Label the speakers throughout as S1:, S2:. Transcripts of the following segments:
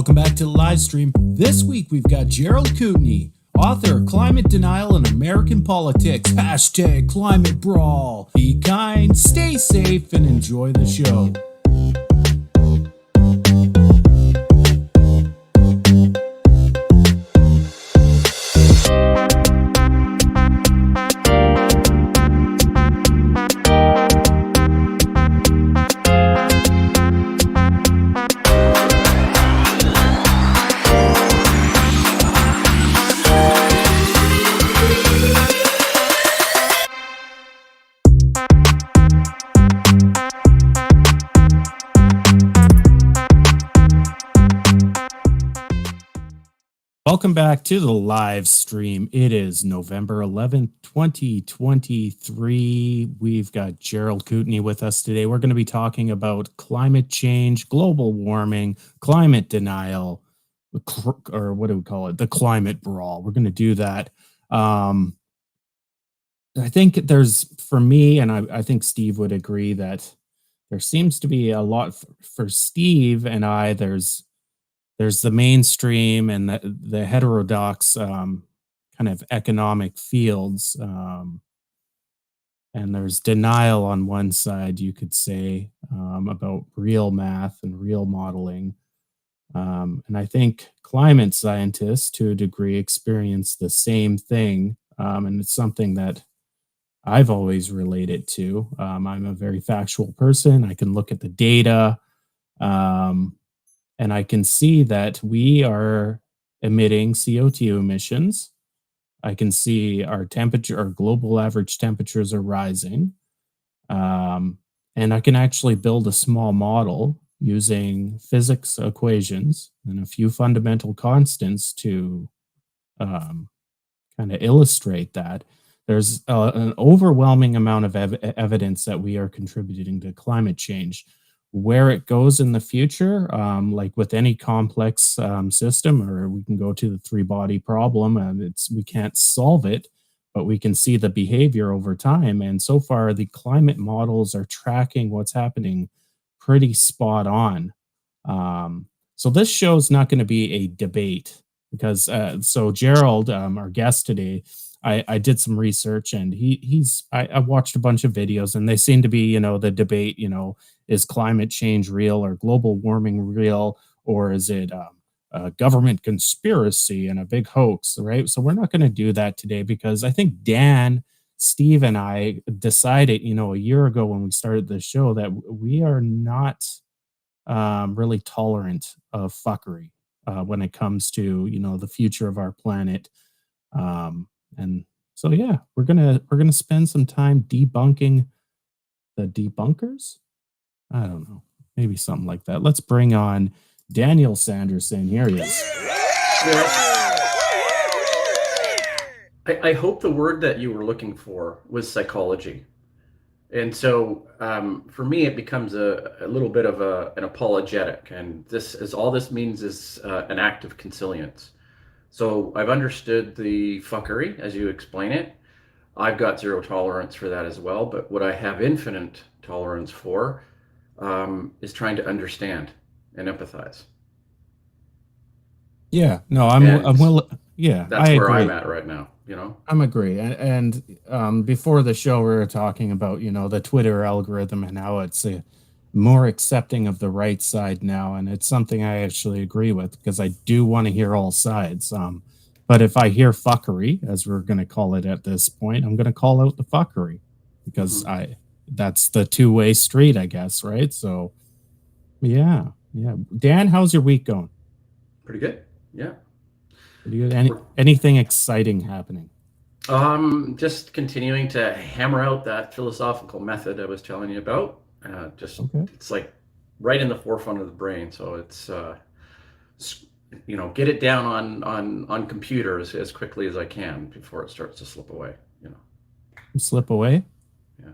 S1: Welcome back to the live stream. This week we've got Gerald Kootenay, author of Climate Denial in American Politics, hashtag Climate Brawl. Be kind, stay safe, and enjoy the show. Welcome back to the live stream. It is November 11th, 2023. We've got Gerald Kootenay with us today. We're going to be talking about climate change, global warming, climate denial, or what do we call it? The climate brawl. We're going to do that. I think there's, for me, and I think Steve would agree that there seems to be a lot for Steve and I, there's the mainstream and the heterodox kind of economic fields, and there's denial on one side, you could say, about real math and real modeling. And I think climate scientists, to a degree, experience the same thing, and it's something that I've always related to. I'm a very factual person. I can look at the data. And I can see that we are emitting CO2 emissions. I can see our global average temperatures are rising. And I can actually build a small model using physics equations and a few fundamental constants to kind of illustrate that. There's an overwhelming amount of evidence that we are contributing to climate change. Where it goes in the future, like with any complex system, or we can go to the three-body problem, and we can't solve it, but we can see the behavior over time. And so far, the climate models are tracking what's happening pretty spot on. So this show is not going to be a debate because so Gerald, our guest today, I did some research, and I watched a bunch of videos, and they seem to be, the debate, is climate change real or global warming real, or is it a government conspiracy and a big hoax, right? So we're not going to do that today because I think Dan, Steve, and I decided, a year ago when we started the show that we are not really tolerant of fuckery when it comes to, the future of our planet. And so, yeah, we're gonna spend some time debunking the debunkers. I don't know, maybe something like that. Let's bring on Daniel Sanderson. Here he is.
S2: I hope the word that you were looking for was psychology. And so for me, it becomes a little bit of an apologetic. And all this means is an act of consilience. So I've understood the fuckery as you explain it. I've got zero tolerance for that as well. But what I have infinite tolerance for is trying to understand and empathize.
S1: Yeah, no, I'm well. Yeah,
S2: that's
S1: I
S2: where
S1: agree.
S2: I'm at right now.
S1: I'm agree. And before the show, we were talking about the Twitter algorithm and how it's more accepting of the right side now, and it's something I actually agree with because I do want to hear all sides. But if I hear fuckery, as we're going to call it at this point, I'm going to call out the fuckery because that's the two-way street, I guess, right? So, yeah. Dan, how's your week going?
S2: Pretty good. Yeah.
S1: Pretty good. Anything exciting happening?
S2: Just continuing to hammer out that philosophical method I was telling you about. It's like right in the forefront of the brain. So it's, get it down on computers as quickly as I can before it starts to slip away,
S1: Slip away?
S2: Yeah.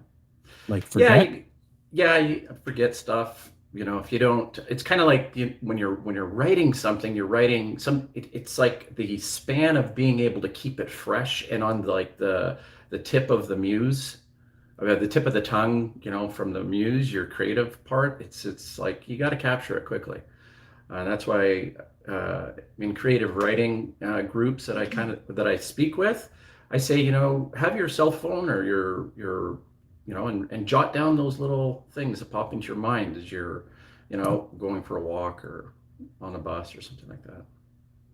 S1: Like forget?
S2: Yeah, you forget stuff. If you don't, it's kind of like when you're writing something, it's like the span of being able to keep it fresh and on the tip of the muse. The tip of the tongue, from the muse, your creative part, it's like you got to capture it quickly. That's why in creative writing groups that I speak with, I say, have your cell phone or your and jot down those little things that pop into your mind as you're, going for a walk or on a bus or something like that.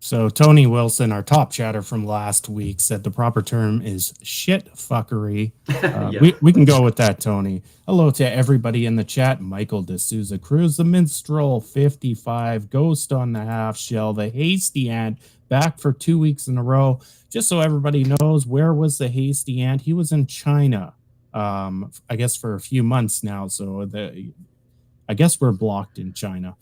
S1: So Tony Wilson, our top chatter from last week, said the proper term is shit fuckery.
S2: Yeah.
S1: We can go with that, Tony. Hello to everybody in the chat. Michael D'Souza Cruz, the Minstrel 55, Ghost on the Half Shell, the Hasty Ant, back for 2 weeks in a row. Just so everybody knows, where was the Hasty Ant? He was in China, I guess for a few months now. So I guess we're blocked in China.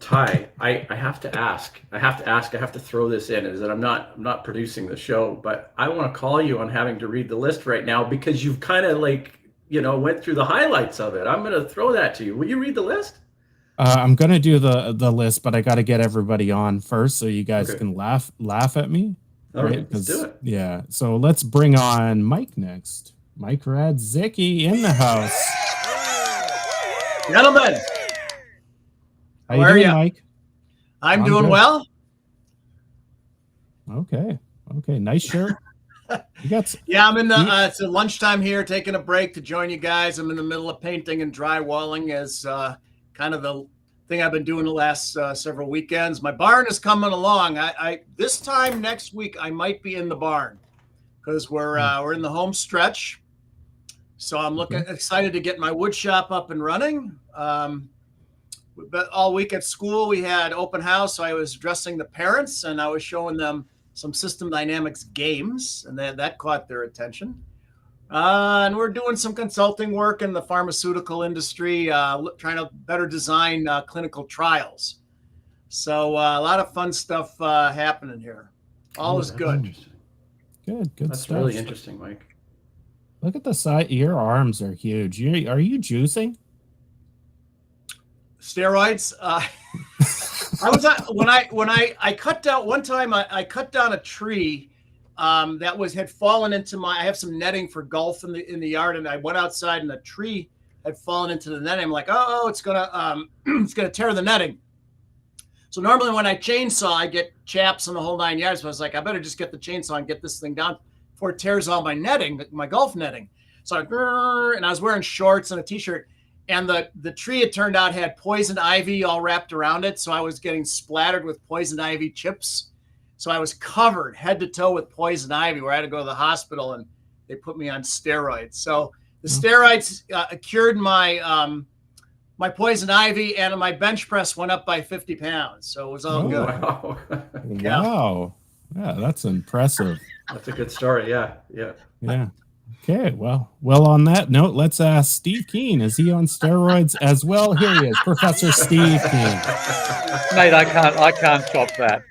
S2: Ty, I have to ask. I have to throw this in. Is that I'm not producing the show, but I want to call you on having to read the list right now because you've kind of went through the highlights of it. I'm going to throw that to you. Will you read the list?
S1: I'm going to do the list, but I got to get everybody on first so you guys can laugh at me.
S2: All right, let's do it.
S1: Yeah. So let's bring on Mike next. Mike Radzicki in the house.
S3: Gentlemen.
S1: How you doing, Mike?
S3: I'm doing good. Well.
S1: Okay. Nice shirt.
S3: Yeah, I'm in the. It's a lunchtime here, taking a break to join you guys. I'm in the middle of painting and drywalling as kind of the thing I've been doing the last several weekends. My barn is coming along. I this time next week I might be in the barn because we're in the home stretch. So I'm excited to get my wood shop up and running. But all week at school, we had open house. So I was addressing the parents and I was showing them some System Dynamics games, and that caught their attention. And we're doing some consulting work in the pharmaceutical industry, trying to better design clinical trials. So a lot of fun stuff happening here. All is good.
S1: Good
S2: That's
S1: stuff.
S2: Really interesting, Mike.
S1: Look at the side. Your arms are huge. Are you juicing?
S3: Steroids. I was when I cut down one time. I cut down a tree that had fallen into I have some netting for golf in the yard, and I went outside and the tree had fallen into the netting. I'm like, oh, it's gonna tear the netting. So normally when I chainsaw, I get chaps and the whole 9 yards. So I was like, I better just get the chainsaw and get this thing down before it tears all my netting, my golf netting. So I was wearing shorts and a t-shirt. And the tree, it turned out, had poison ivy all wrapped around it. So I was getting splattered with poison ivy chips. So I was covered head to toe with poison ivy, where I had to go to the hospital and they put me on steroids. So the steroids cured my my poison ivy, and my bench press went up by 50 pounds. So it was all good.
S2: Wow.
S1: Wow. Yeah, that's impressive.
S2: That's a good story. Yeah.
S1: Okay, well, on that note, let's ask Steve Keen. Is he on steroids as well? Here he is, Professor Steve Keen.
S4: Mate, I can't top that.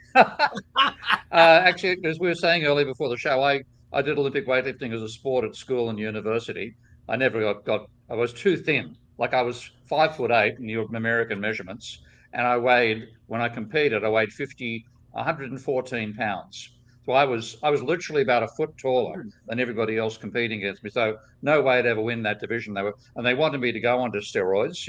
S4: Actually, as we were saying earlier before the show, I did Olympic weightlifting as a sport at school and university. I never I was too thin. Like I was 5'8" in the American measurements, and when I competed, I weighed 114 pounds. So I was literally about a foot taller than everybody else competing against me. So no way to ever win that division. They wanted me to go onto steroids,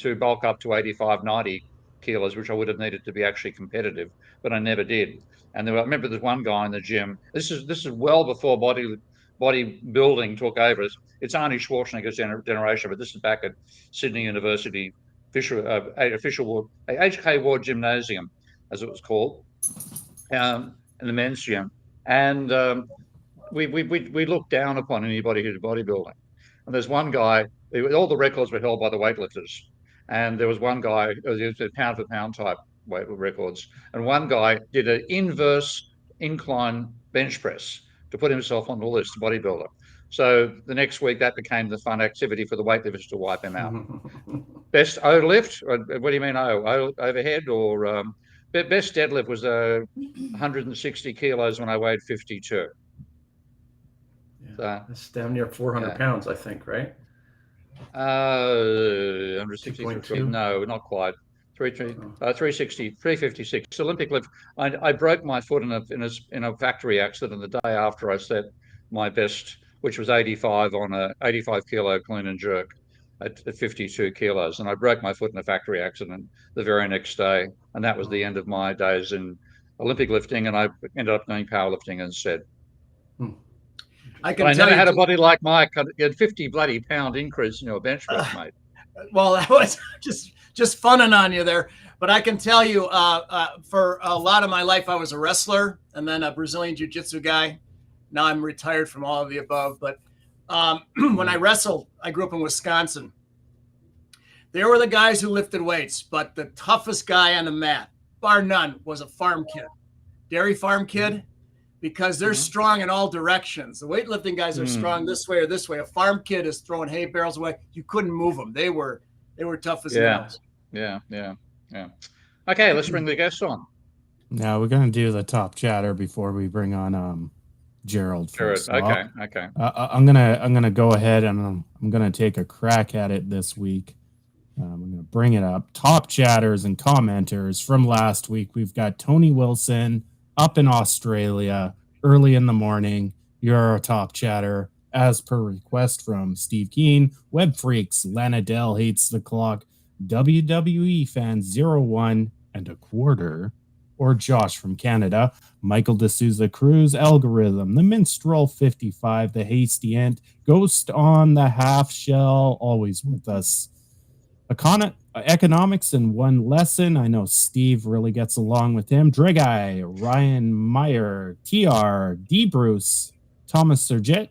S4: to bulk up to 85, 90 kilos, which I would have needed to be actually competitive, but I never did. And I remember there's one guy in the gym. This is well before bodybuilding took over. It's Arnie Schwarzenegger's generation, but this is back at Sydney University official HK Ward Gymnasium, as it was called. In the men's gym, and we looked down upon anybody who did bodybuilding. And there's one guy. All the records were held by the weightlifters, and there was one guy. It was pound for pound type weight records, and one guy did an inverse incline bench press to put himself on the list, bodybuilder. So the next week, that became the fun activity for the weightlifters to wipe him out. Best O lift? What do you mean O? Overhead or? Best deadlift was 160 kilos when I weighed 52.
S2: Yeah, so, that's damn near 400 pounds, I think, right?
S4: 160. No, not quite. 360, 356. Olympic lift. I broke my foot in a factory accident the day after I set my best, which was 85 on a 85 kilo clean and jerk. at 52 kilos, and I broke my foot in a factory accident the very next day, and that was the end of my days in Olympic lifting, and I ended up doing powerlifting instead.
S3: I
S4: But
S3: can
S4: I
S3: tell
S4: never
S3: you,
S4: had a body like Mike. You had 50 bloody pound increase in your bench press, mate.
S3: well, that was just funning on you there. But I can tell you, for a lot of my life, I was a wrestler and then a Brazilian jiu-jitsu guy. Now I'm retired from all of the above. But when I wrestled, I grew up in Wisconsin. They were the guys who lifted weights, but the toughest guy on the mat, bar none, was a farm kid, dairy farm kid, because they're strong in all directions. The weightlifting guys are strong this way or this way. A farm kid is throwing hay bales away. You couldn't move them. They were tough as nails.
S4: Yeah. Okay, let's bring the guest on.
S1: Now we're going to do the top chatter before we bring on Gerald first. So
S4: okay.
S1: I'm gonna go ahead and I'm gonna take a crack at it this week. I'm gonna bring it up. Top chatters and commenters from last week. We've got Tony Wilson up in Australia early in the morning. You're our top chatter as per request from Steve Keane. Web Freaks, Lana Dell hates the clock. WWE fans 01 and a quarter. Or Josh from Canada, Michael D'Souza Cruz, Algorithm, The Minstrel 55, The Hasty Ant, Ghost on the Half Shell, always with us. Economics in one lesson. I know Steve really gets along with him. Dregai, Ryan Meyer, TR, D. Bruce, Thomas Sergett,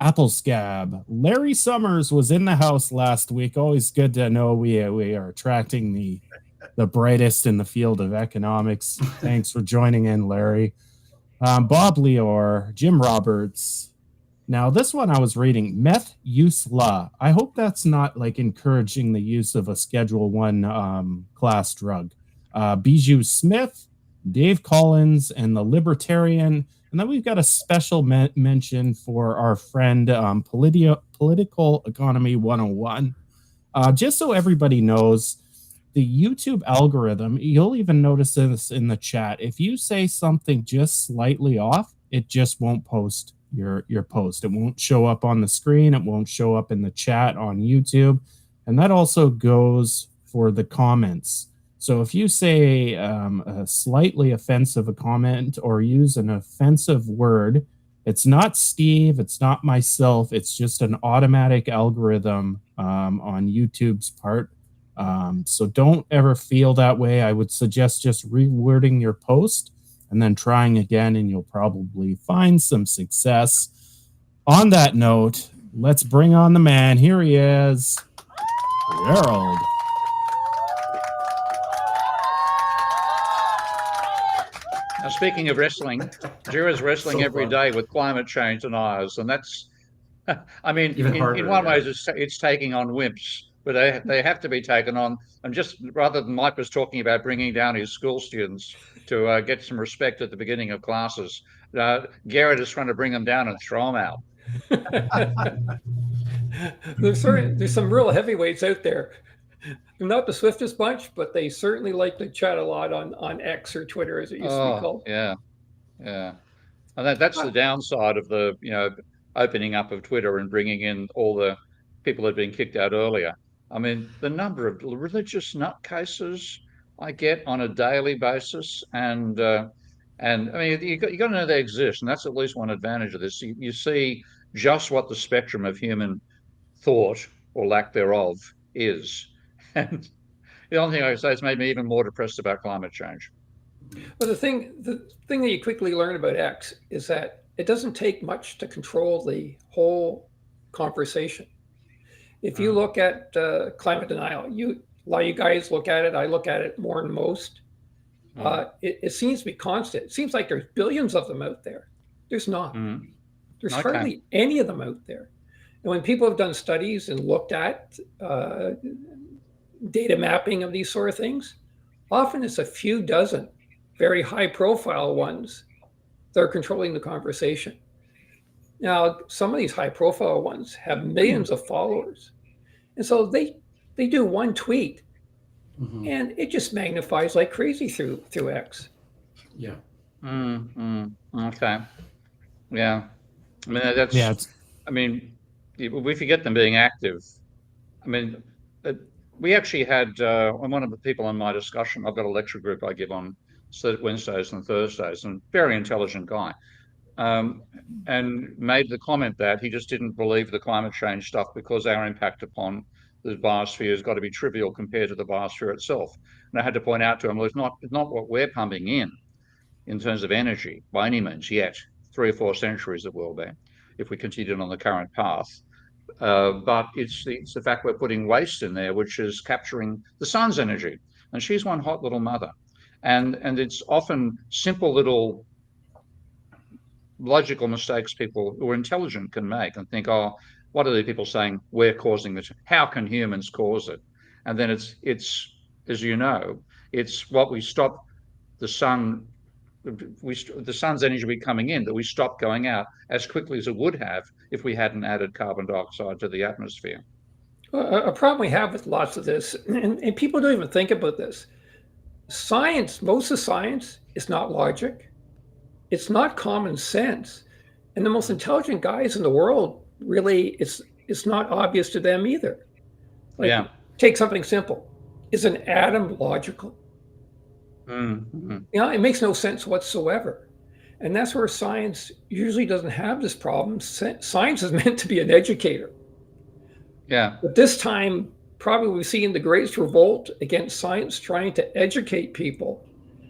S1: Apple Scab. Larry Summers was in the house last week. Always good to know we are attracting the brightest in the field of economics. Thanks for joining in, Larry. Bob Leor, Jim Roberts. Now, this one I was reading, meth use law. I hope that's not like encouraging the use of a Schedule 1 class drug. Bijou Smith, Dave Collins, and the Libertarian. And then we've got a special mention for our friend Political Economy 101. Just so everybody knows, the YouTube algorithm, you'll even notice this in the chat. If you say something just slightly off, it just won't post your post. It won't show up on the screen. It won't show up in the chat on YouTube. And that also goes for the comments. So if you say a slightly offensive comment or use an offensive word, it's not Steve, it's not myself, it's just an automatic algorithm on YouTube's part. So don't ever feel that way. I would suggest just rewording your post and then trying again, and you'll probably find some success. On that note, let's bring on the man. Here he is, Gerald.
S4: Now, speaking of wrestling, Jira's wrestling every day with climate change deniers, and that's, I mean, in one way, it's taking on wimps, but they have to be taken on. And just rather than Mike was talking about bringing down his school students to get some respect at the beginning of classes, Garrett is trying to bring them down and throw them out.
S5: There's some real heavyweights out there. They're not the swiftest bunch, but they certainly like to chat a lot on X or Twitter, as it used to be called.
S4: Yeah. And that's the downside of the opening up of Twitter and bringing in all the people that had been kicked out earlier. I mean, the number of religious nutcases I get on a daily basis, and I mean, you got to know they exist, and that's at least one advantage of this. You see just what the spectrum of human thought or lack thereof is, and the only thing I can say is made me even more depressed about climate change.
S5: Well, the thing that you quickly learn about X is that it doesn't take much to control the whole conversation. If you look at climate denial, a lot of you guys look at it. I look at it more than most. It seems to be constant. It seems like there's billions of them out there. There's not. There's hardly any of them out there. And when people have done studies and looked at data mapping of these sort of things, often it's a few dozen very high-profile ones that are controlling the conversation. Now, some of these high-profile ones have millions of followers. And so they do one tweet, and it just magnifies like crazy through X.
S2: Yeah.
S4: Okay. Yeah. I mean, I mean, we forget them being active. I mean, we actually had one of the people in my discussion. I've got a lecture group I give on Wednesdays and Thursdays, and very intelligent guy, and made the comment that he just didn't believe the climate change stuff because our impact upon the biosphere has got to be trivial compared to the biosphere itself. And I had to point out to him, well, it's not what we're pumping in terms of energy by any means yet. 3 or 4 centuries it will be if we continue on the current path. But it's the fact we're putting waste in there, which is capturing the sun's energy. And she's one hot little mother. And it's often simple little logical mistakes people who are intelligent can make and think, oh, what are the people saying? We're causing this. How can humans cause it? And then it's as you know, it's what we stop the sun. The sun's energy coming in that we stop going out as quickly as it would have if we hadn't added carbon dioxide to the atmosphere.
S5: A problem we have with lots of this, and people don't even think about this. Science, most of science is not logic. It's not common sense. And the most intelligent guys in the world, really, it's not obvious to them either. Like, take something simple. Is an atom logical?
S4: Mm-hmm.
S5: It makes no sense whatsoever. And that's where science usually doesn't have this problem. Science is meant to be an educator.
S4: Yeah.
S5: But this time, probably we've seen the greatest revolt against science trying to educate people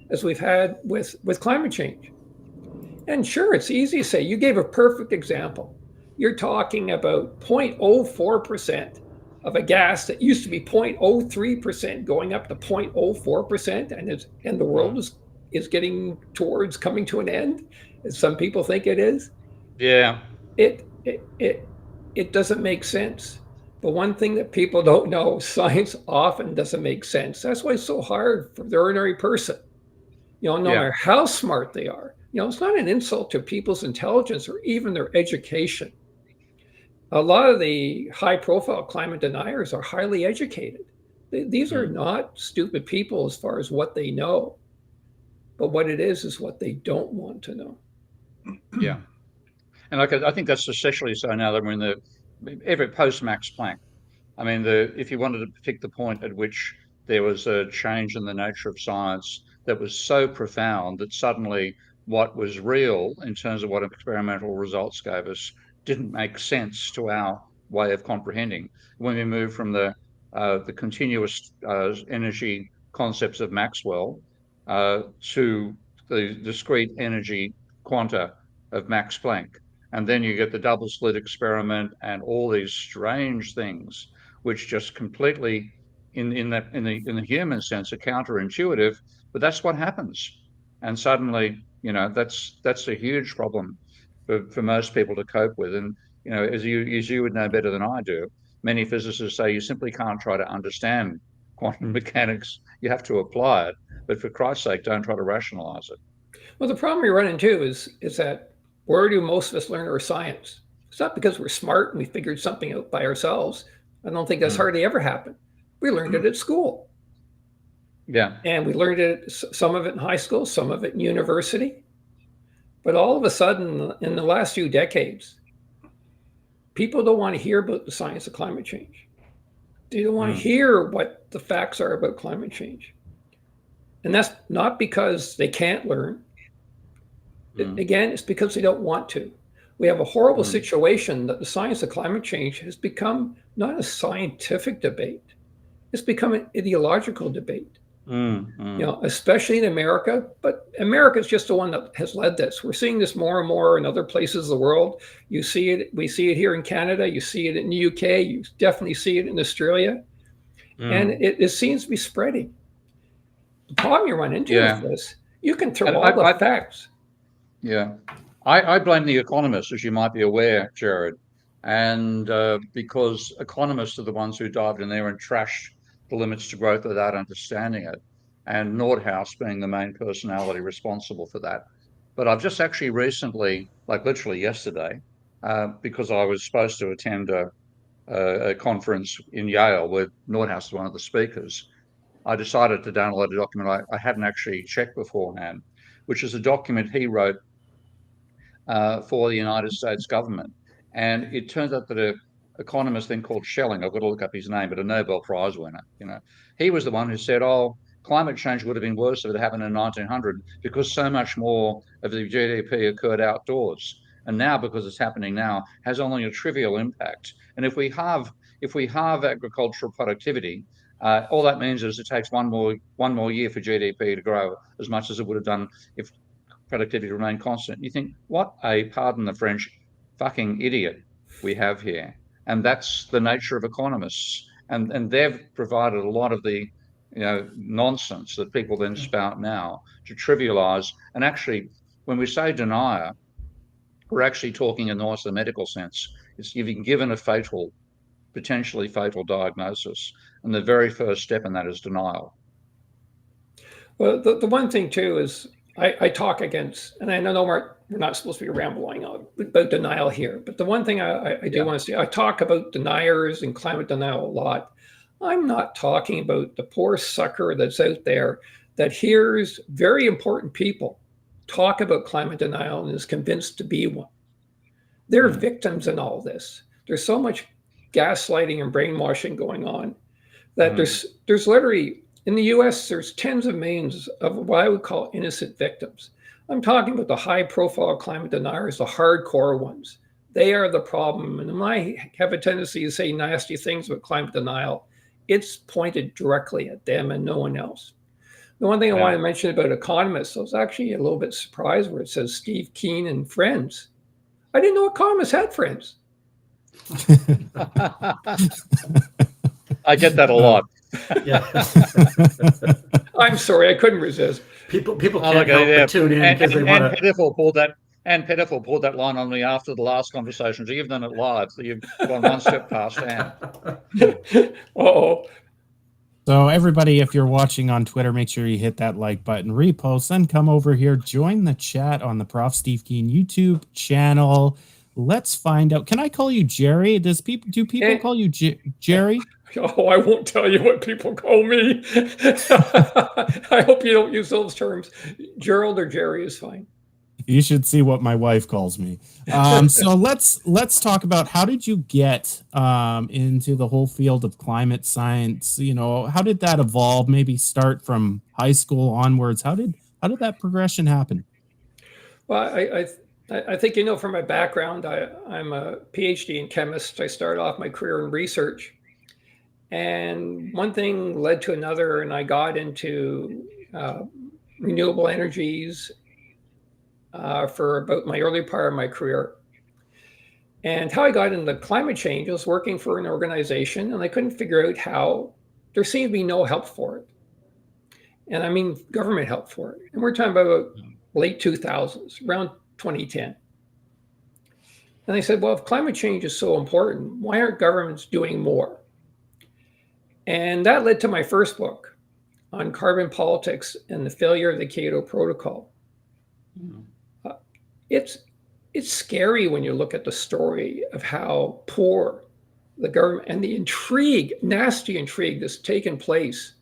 S5: as we've had with climate change. And sure, it's easy to say. You gave a perfect example. You're talking about 0.04% of a gas that used to be 0.03% going up to 0.04%, and the world is getting towards coming to an end, as some people think it is.
S4: Yeah.
S5: It doesn't make sense. But one thing that people don't know, science often doesn't make sense. That's why it's so hard for the ordinary person. No matter how smart they are. It's not an insult to people's intelligence or even their education. A lot of the high-profile climate deniers are highly educated. These are not stupid people as far as what they know. But what it is what they don't want to know.
S4: Yeah. And I think that's especially so now that we're in every post-Max Planck. I mean, if you wanted to pick the point at which there was a change in the nature of science that was so profound that suddenly what was real in terms of what experimental results gave us didn't make sense to our way of comprehending. When we moved from the continuous energy concepts of Maxwell to the discrete energy quanta of Max Planck. And then you get the double slit experiment and all these strange things, which just completely, in the human sense, are counterintuitive. But that's what happens, and suddenly, that's a huge problem for most people to cope with. And as you would know better than I do, many physicists say you simply can't try to understand quantum mechanics. You have to apply it. But for Christ's sake, don't try to rationalize it.
S5: Well, the problem we run into is that where do most of us learn our science? It's not because we're smart and we figured something out by ourselves. I don't think that's hardly ever happened. We learned it at school.
S4: Yeah.
S5: And we learned it, some of it in high school, some of it in university. But all of a sudden, in the last few decades, people don't want to hear about the science of climate change. They don't want to hear what the facts are about climate change. And that's not because they can't learn. Again, it's because they don't want to. We have a horrible situation that the science of climate change has become not a scientific debate. It's become an ideological debate. Especially in America, but America is just the one that has led this. We're seeing this more and more in other places of the world. We see it here in Canada. You see it in the UK. You definitely see it in Australia. And it seems to be spreading. The problem you run into with this, you can throw all the facts.
S4: Yeah. I blame the economists, as you might be aware, Jared. And because economists are the ones who dived in there and trashed the limits to growth without understanding it, and Nordhaus being the main personality responsible for that. But I've just actually recently, like literally yesterday, because I was supposed to attend a conference in Yale where Nordhaus is one of the speakers, I decided to download a document I hadn't actually checked beforehand, which is a document he wrote for the United States government. And it turns out that economist then called Schelling. I've got to look up his name, but a Nobel Prize winner. He was the one who said, "Oh, climate change would have been worse if it happened in 1900 because so much more of the GDP occurred outdoors, and now because it's happening now has only a trivial impact. And if we halve agricultural productivity, all that means is it takes one more year for GDP to grow as much as it would have done if productivity remained constant." You think, what a, pardon the French, fucking idiot we have here. And that's the nature of economists. And they've provided a lot of the nonsense that people then spout now to trivialize. And actually, when we say denier, we're actually talking in almost the medical sense. It's you've been given a potentially fatal diagnosis. And the very first step in that is denial.
S5: Well, the one thing too is I talk against, and I know we're not supposed to be rambling about denial here, but the one thing I do want to say, I talk about deniers and climate denial a lot. I'm not talking about the poor sucker that's out there that hears very important people talk about climate denial and is convinced to be one. They're victims in all this. There's so much gaslighting and brainwashing going on that there's literally, in the US, there's tens of millions of what I would call innocent victims. I'm talking about the high profile climate deniers, the hardcore ones. They are the problem. And when I have a tendency to say nasty things about climate denial, it's pointed directly at them and no one else. The one thing I want to mention about economists, I was actually a little bit surprised where it says Steve Keen and friends. I didn't know economists had friends.
S4: I get that a lot.
S2: Yeah.
S5: I'm sorry, I couldn't resist.
S2: People can't help but tune in because they want to.
S4: And Pettifor pulled that line on me after the last conversation. So you've done it live. So you've gone one step past Anne.
S5: Uh-oh.
S1: So everybody, if you're watching on Twitter, make sure you hit that like button, repost, then come over here, join the chat on the Prof. Steve Keen YouTube channel. Let's find out. Can I call you Jerry? Do people call you Jerry?
S5: Oh, I won't tell you what people call me. I hope you don't use those terms. Gerald or Jerry is fine.
S1: You should see what my wife calls me. So let's talk about how did you get into the whole field of climate science? How did that evolve? Maybe start from high school onwards. How did that progression happen?
S5: Well, I think from my background, I'm a Ph.D. in chemist. I started off my career in research, and one thing led to another, and I got into renewable energies for about my early part of my career. And how I got into climate change was working for an organization, and I couldn't figure out how there seemed to be no help for it. And I mean government help for it. And we're talking about late 2000s, around 2010. And I said, well, if climate change is so important, why aren't governments doing more? And that led to my first book on carbon politics and the failure of the Kyoto Protocol. It's scary when you look at the story of how poor the government and the intrigue, nasty intrigue that's taken place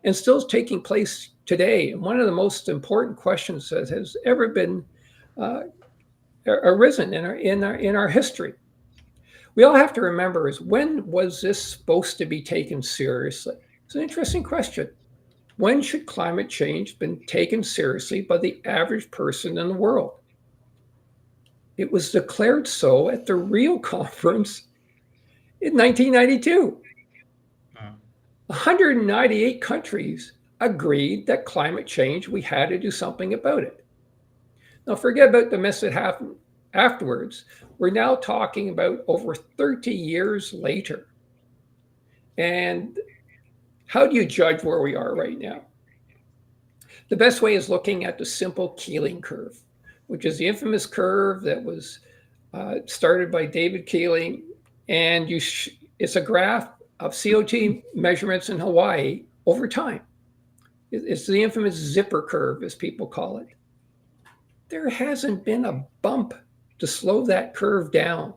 S5: and still is taking place today. And one of the most important questions that has ever been arisen in our history. We all have to remember is, when was this supposed to be taken seriously? It's an interesting question. When should climate change been taken seriously by the average person in the world? It was declared so at the Rio Conference in 1992. 198 countries agreed that climate change, we had to do something about it. Now, forget about the mess that happened afterwards. We're now talking about over 30 years later. And how do you judge where we are right now? The best way is looking at the simple Keeling curve, which is the infamous curve that was started by David Keeling. And it's a graph of CO2 measurements in Hawaii over time. It's the infamous zipper curve, as people call it. There hasn't been a bump to slow that curve down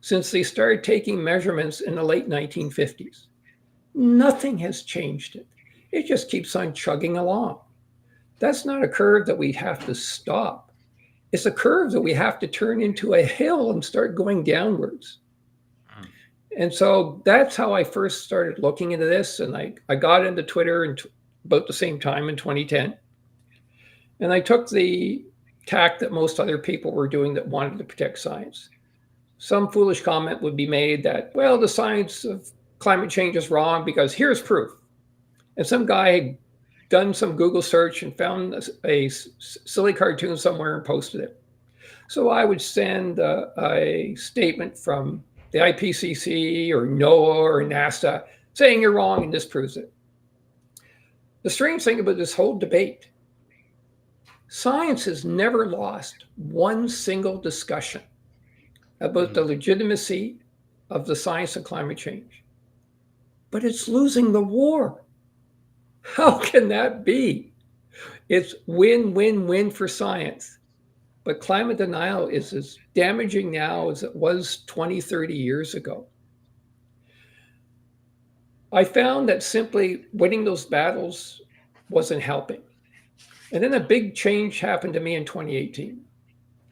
S5: since they started taking measurements in the late 1950s. Nothing has changed it. It just keeps on chugging along. That's not a curve that we have to stop. It's a curve that we have to turn into a hill and start going downwards. And so that's how I first started looking into this. And I got into Twitter in about the same time in 2010. And I took the tack that most other people were doing that wanted to protect science. Some foolish comment would be made that, well, the science of climate change is wrong because here's proof. And some guy had done some Google search and found a silly cartoon somewhere and posted it. So I would send a statement from the IPCC or NOAA or NASA saying you're wrong and disproves it. The strange thing about this whole debate, science has never lost one single discussion about the legitimacy of the science of climate change, but it's losing the war. How can that be? It's win, win, win for science. But climate denial is as damaging now as it was 20, 30 years ago. I found that simply winning those battles wasn't helping. And then a big change happened to me in 2018.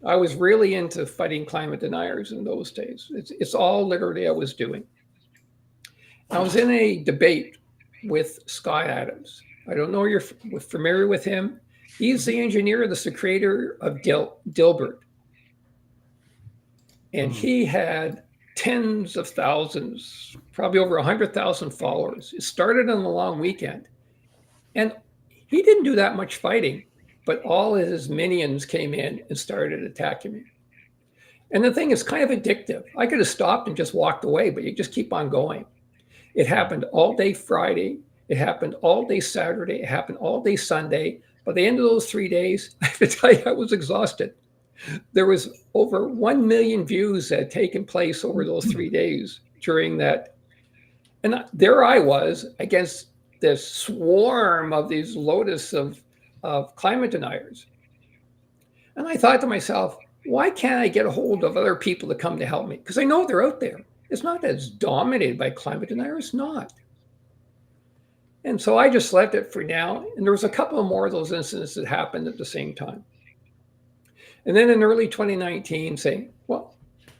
S5: I was really into fighting climate deniers in those days. It's all literally I was doing. I was in a debate with Scott Adams. I don't know if you're familiar with him. He's the engineer, the creator of Dilbert. And he had tens of thousands, probably over 100,000 followers. It started on the long weekend. And he didn't do that much fighting, but all of his minions came in and started attacking me. And the thing is kind of addictive. I could have stopped and just walked away, but you just keep on going. It happened all day Friday. It happened all day Saturday. It happened all day Sunday. By the end of those 3 days, I have to tell you, I was exhausted. There was over 1 million views that had taken place over those 3 days during that. And there I was against this swarm of these lotus of climate deniers. And I thought to myself, why can't I get a hold of other people to come to help me? Because I know they're out there. It's not that it's dominated by climate deniers, not. And so I just left it for now. And there was a couple of more of those incidents that happened at the same time. And then in early 2019, saying, well,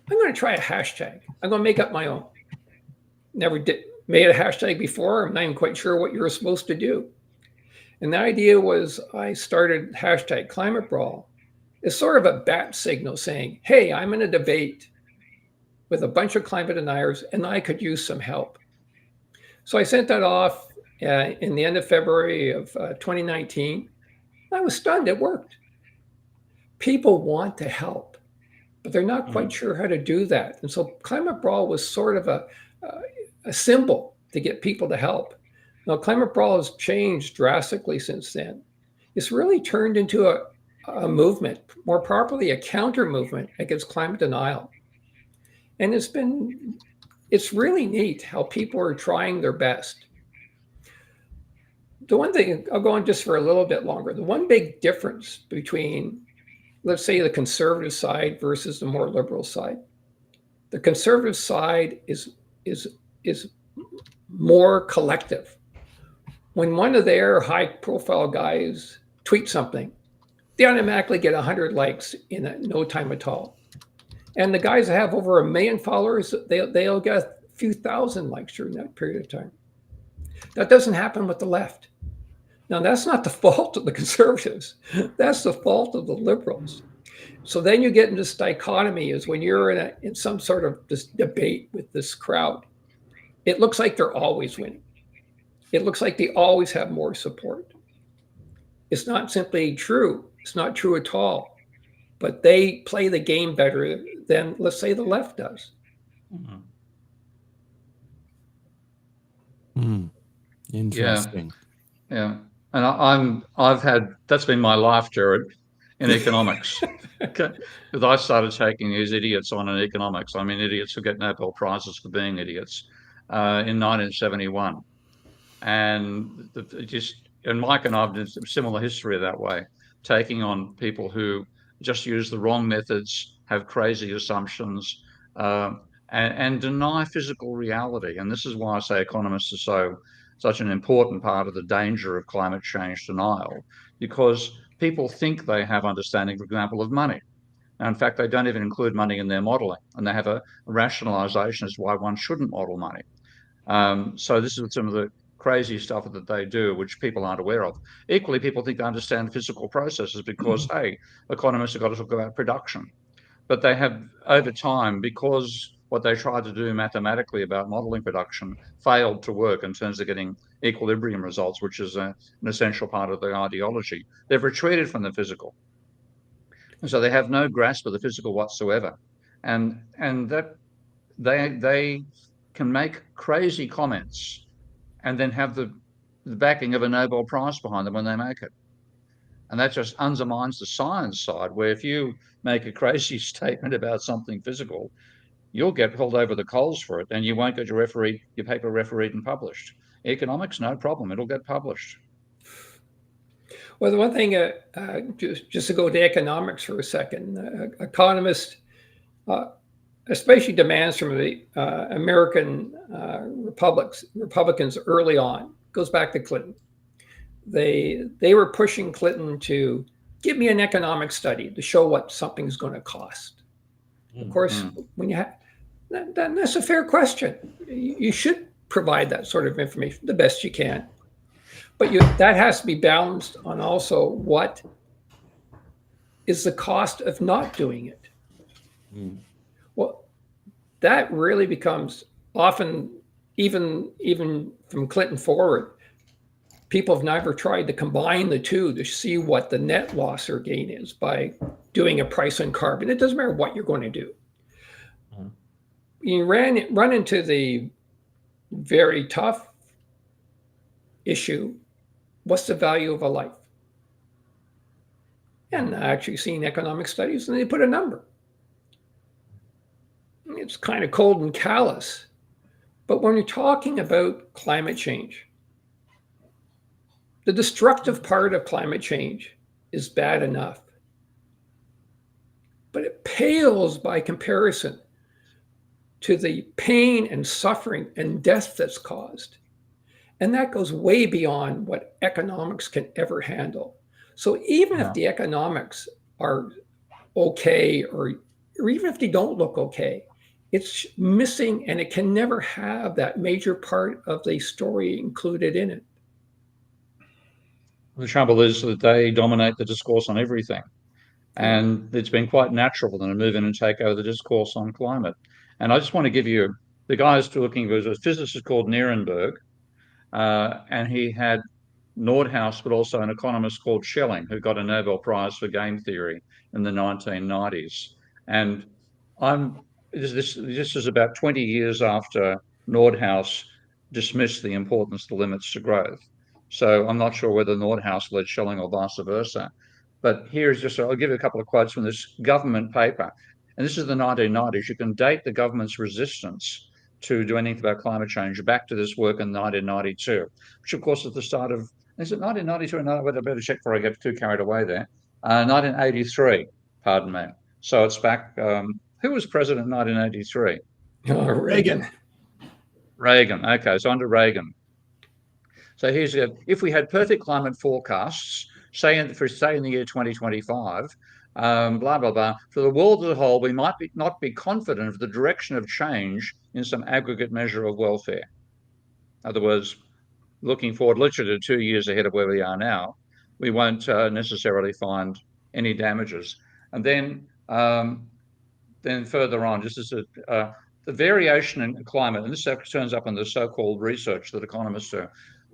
S5: I'm going to try a hashtag. I'm going to make up my own. Never made a hashtag before. I'm not even quite sure what you were supposed to do. And the idea was I started hashtag Climate Brawl. It's sort of a bat signal saying, hey, I'm in a debate with a bunch of climate deniers and I could use some help. So I sent that off in the end of February of 2019. I was stunned. It worked. People want to help, but they're not quite sure how to do that. And so Climate Brawl was sort of a symbol to get people to help. Now, Climate Brawl has changed drastically since then. It's really turned into a movement, more properly a counter movement against climate denial. And it's really neat how people are trying their best. The one thing, I'll go on just for a little bit longer. The one big difference between, let's say, the conservative side versus the more liberal side. The conservative side is more collective. When one of their high-profile guys tweets something, they automatically get 100 likes in no time at all. And the guys that have over 1 million followers, they'll get a few thousand likes during that period of time. That doesn't happen with the left. Now, that's not the fault of the conservatives. That's the fault of the liberals. So then you get into this dichotomy is when you're in some sort of this debate with this crowd, it looks like they're always winning. It looks like they always have more support. It's not simply true. It's not true at all. But they play the game better than, let's say, the left does.
S1: Interesting.
S4: Yeah. And I've had, that's been my life, Jared, in economics. Okay. Because I started taking these idiots on in economics. I mean, idiots who get Nobel Prizes for being idiots in 1971. And and Mike and I have a similar history that way, taking on people who just use the wrong methods, have crazy assumptions, and deny physical reality. And this is why I say economists are such an important part of the danger of climate change denial, because people think they have understanding, for example, of money. And in fact, they don't even include money in their modelling, and they have a rationalisation as to why one shouldn't model money. So this is some of the crazy stuff that they do, which people aren't aware of. Equally, people think they understand physical processes because, hey, economists have got to talk about production. But they have, over time, because what they tried to do mathematically about modelling production failed to work in terms of getting equilibrium results, which is an essential part of the ideology. They've retreated from the physical. And so they have no grasp of the physical whatsoever. And that they can make crazy comments and then have the backing of a Nobel Prize behind them when they make it. And that just undermines the science side, where if you make a crazy statement about something physical, you'll get held over the coals for it, and you won't get your paper refereed and published. Economics, no problem, it'll get published.
S5: Well, the one thing, just to go to economics for a second, economists, especially demands from the American Republicans early on, goes back to Clinton. They were pushing Clinton to give me an economic study to show what something's going to cost. Of course, when you have that's a fair question. You should provide that sort of information the best you can, but that has to be balanced on also what is the cost of not doing it. Well, that really becomes often, even from Clinton forward, people have never tried to combine the two to see what the net loss or gain is by doing a price on carbon. It doesn't matter what you're going to do. You run into the very tough issue: what's the value of a life? And I actually seen economic studies, and they put a number. It's kind of cold and callous, but when you're talking about climate change, the destructive part of climate change is bad enough, but it pales by comparison to the pain and suffering and death that's caused. And that goes way beyond what economics can ever handle. So even if the economics are okay, or even if they don't look okay, it's missing, and it can never have that major part of the story included in it.
S4: The trouble is that they dominate the discourse on everything. And it's been quite natural for them to move in and take over the discourse on climate. And I just want to give you, the guy who's looking was a physicist called Nierenberg, and he had Nordhaus, but also an economist called Schelling, who got a Nobel Prize for game theory in the 1990s. And this is about 20 years after Nordhaus dismissed the importance of the limits to growth. So I'm not sure whether Nordhaus led Schelling or vice versa. But here's just, I'll give you a couple of quotes from this government paper. And this is the 1990s. You can date the government's resistance to do anything about climate change back to this work in 1992, which of course is the start of, is it 1992? No, I better check before I get too carried away there. 1983, pardon me. So it's back, who was president in 1983?
S5: Reagan.
S4: Reagan, okay, so under Reagan. So here's, if we had perfect climate forecasts, say in the year 2025, blah, blah, blah, for the world as a whole, we might not be confident of the direction of change in some aggregate measure of welfare. In other words, looking forward literally 2 years ahead of where we are now, we won't necessarily find any damages. And then further on, just as the variation in climate, and this turns up in the so-called research that economists do,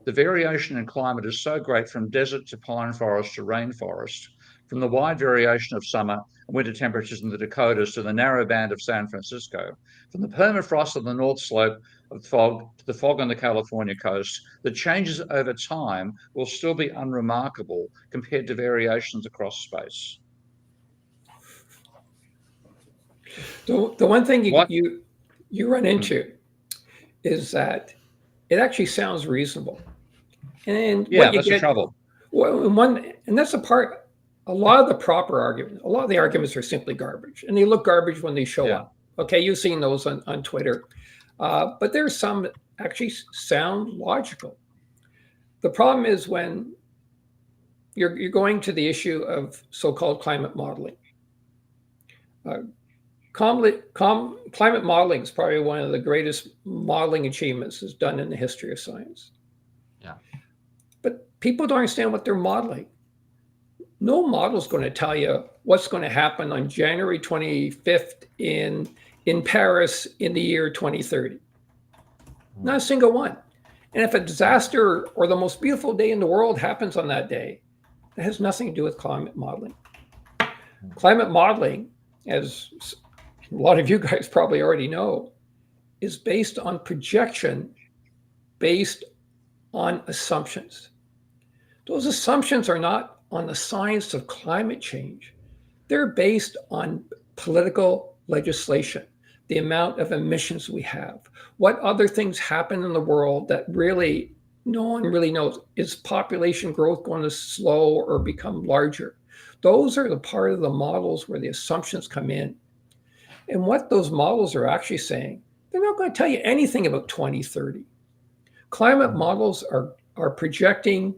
S4: the variation in climate is so great from desert to pine forest to rainforest, from the wide variation of summer and winter temperatures in the Dakotas to the narrow band of San Francisco, from the permafrost on the north slope of fog to the fog on the California coast, the changes over time will still be unremarkable compared to variations across space.
S5: The one thing you run into is that it actually sounds reasonable. And
S4: yeah, that's the trouble.
S5: Well, and that's the part. A lot of the proper arguments, a lot of the arguments are simply garbage, and they look garbage when they show up. Okay, you've seen those on Twitter, but there's some that actually sound logical. The problem is when you're going to the issue of so-called climate modeling. Climate modeling is probably one of the greatest modeling achievements that's done in the history of science.
S6: Yeah.
S5: But people don't understand what they're modeling. No model is going to tell you what's going to happen on January 25th in Paris in the year 2030. Not a single one. And if a disaster or the most beautiful day in the world happens on that day, it has nothing to do with climate modeling. Climate modeling, as a lot of you guys probably already know, is based on projection, based on assumptions. Those assumptions are not on the science of climate change. They're based on political legislation, the amount of emissions we have, what other things happen in the world that really no one really knows. Is population growth going to slow or become larger? Those are the part of the models where the assumptions come in. And what those models are actually saying, they're not going to tell you anything about 2030. Climate models are projecting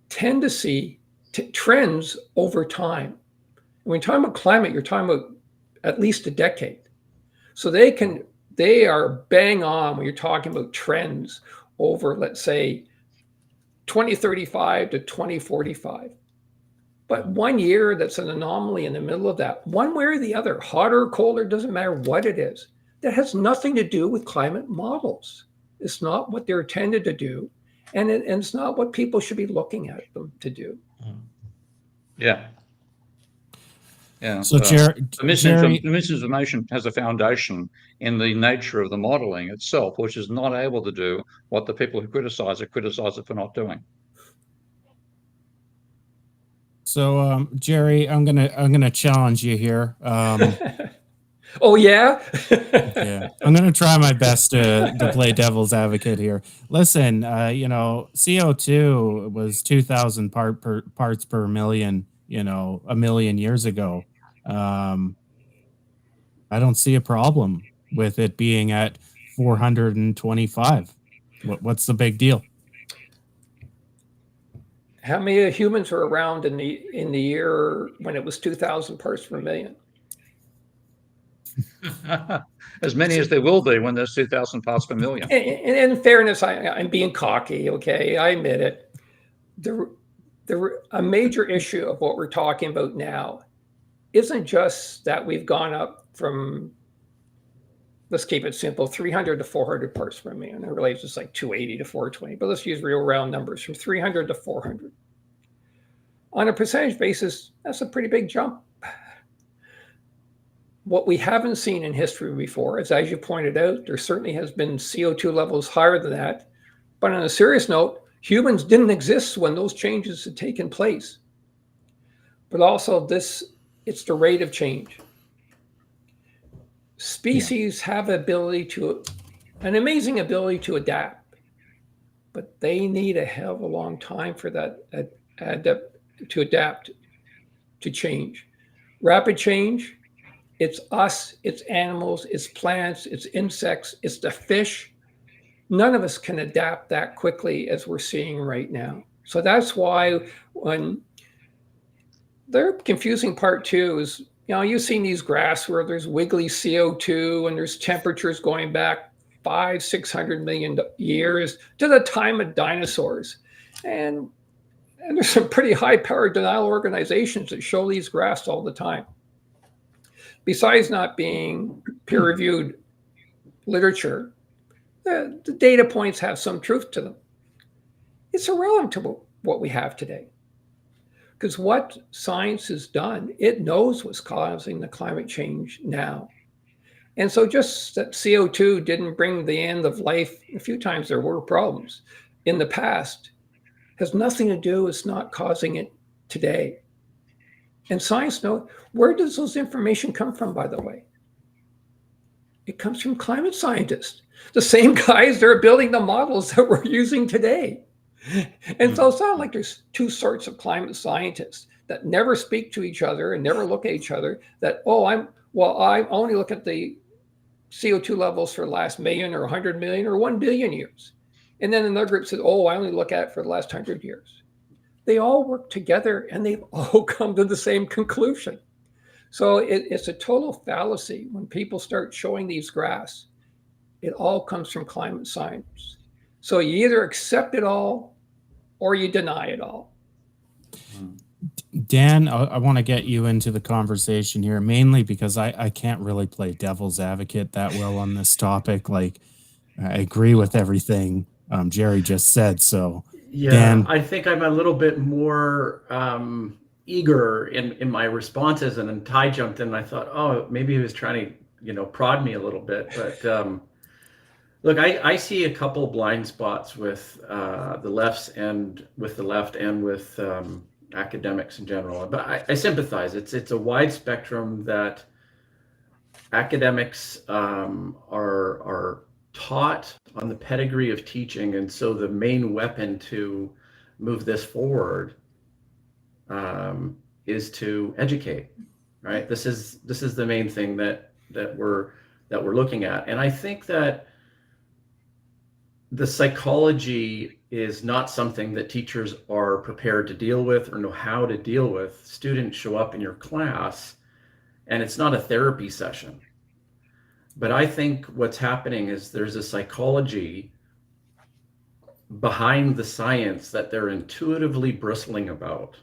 S5: tendency trends over time. When you're talking about climate, you're talking about at least a decade. So they are bang on when you're talking about trends over, let's say, 2035 to 2045. But 1 year that's an anomaly in the middle of that, one way or the other, hotter or colder, doesn't matter what it is, that has nothing to do with climate models. It's not what they're intended to do, and it's not what people should be looking at them to do.
S4: Yeah. Yeah.
S1: So,
S4: The
S1: Jerry,
S4: misinformation has a foundation in the nature of the modeling itself, which is not able to do what the people who criticize it for not doing.
S1: so Jerry, I'm gonna challenge you here.
S5: Oh yeah.
S1: Yeah, I'm gonna try my best to play devil's advocate here. Listen, CO2 was 2,000 parts per million, a million years ago. I don't see a problem with it being at 425. What's the big deal?
S5: How many humans were around in the year when it was 2,000 parts per million?
S4: As many as there will be when there's 2,000 parts per million.
S5: And in fairness, I'm being cocky, okay? I admit it. A major issue of what we're talking about now isn't just that we've gone up from, let's keep it simple, 300 to 400 parts per million. It really is just like 280 to 420, but let's use real round numbers, from 300 to 400. On a percentage basis, that's a pretty big jump. What we haven't seen in history before is, as you pointed out, there certainly has been CO2 levels higher than that. But on a serious note, humans didn't exist when those changes had taken place. But also it's the rate of change. Species have an amazing ability to adapt, but they need a hell of a long time for that to adapt to change. Rapid change, it's us, it's animals, it's plants, it's insects, it's the fish. None of us can adapt that quickly as we're seeing right now. So that's why when the confusing part too is, you've seen these graphs where there's wiggly CO2 and there's temperatures going back 500-600 million years to the time of dinosaurs. And there's some pretty high-powered denial organizations that show these graphs all the time. Besides not being peer-reviewed literature, the data points have some truth to them. It's irrelevant to what we have today. Because what science has done, it knows what's causing the climate change now. And so just that CO2 didn't bring the end of life, a few times there were problems in the past, has nothing to do with not causing it today. And science knows, where does those information come from, by the way? It comes from climate scientists, the same guys that are building the models that we're using today. And so it's not like there's two sorts of climate scientists that never speak to each other and never look at each other, that, I only look at the CO2 levels for the last million or 100 million or 1 billion years. And then another group says, I only look at it for the last 100 years. They all work together and they've all come to the same conclusion. So it's a total fallacy when people start showing these graphs. It all comes from climate science. So you either accept it all or you deny it all.
S1: Dan, I want to get you into the conversation here, mainly because I can't really play devil's advocate that well on this topic. Like, I agree with everything Jerry just said. So,
S2: Yeah,
S1: Dan,
S2: I think I'm a little bit more eager in my responses, and then Ty jumped in and I thought, oh, maybe he was trying to, prod me a little bit. But look, I see a couple blind spots with the left and with academics in general. But I sympathize. It's a wide spectrum that academics are taught on the pedigree of teaching, and so the main weapon to move this forward is to educate. Right. This is the main thing that we're looking at, and I think that the psychology is not something that teachers are prepared to deal with or know how to deal with. Students show up in your class and it's not a therapy session. But I think what's happening is there's a psychology behind the science that they're intuitively bristling about.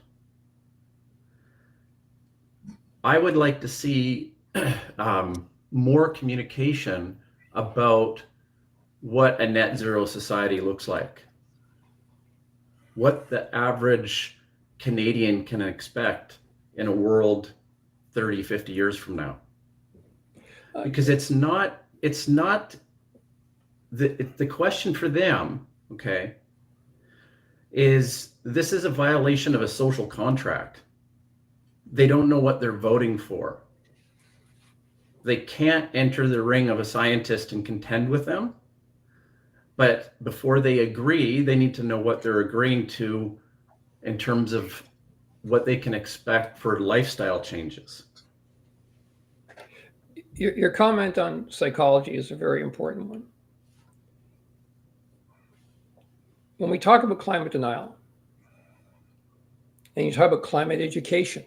S2: I would like to see more communication about what a net zero society looks like, what the average Canadian can expect in a world 30, 50 years from now. Because it's not the question for them, okay, is this is a violation of a social contract. They don't know what they're voting for. They can't enter the ring of a scientist and contend with them. But before they agree, they need to know what they're agreeing to in terms of what they can expect for lifestyle changes.
S5: Your comment on psychology is a very important one. When we talk about climate denial, and you talk about climate education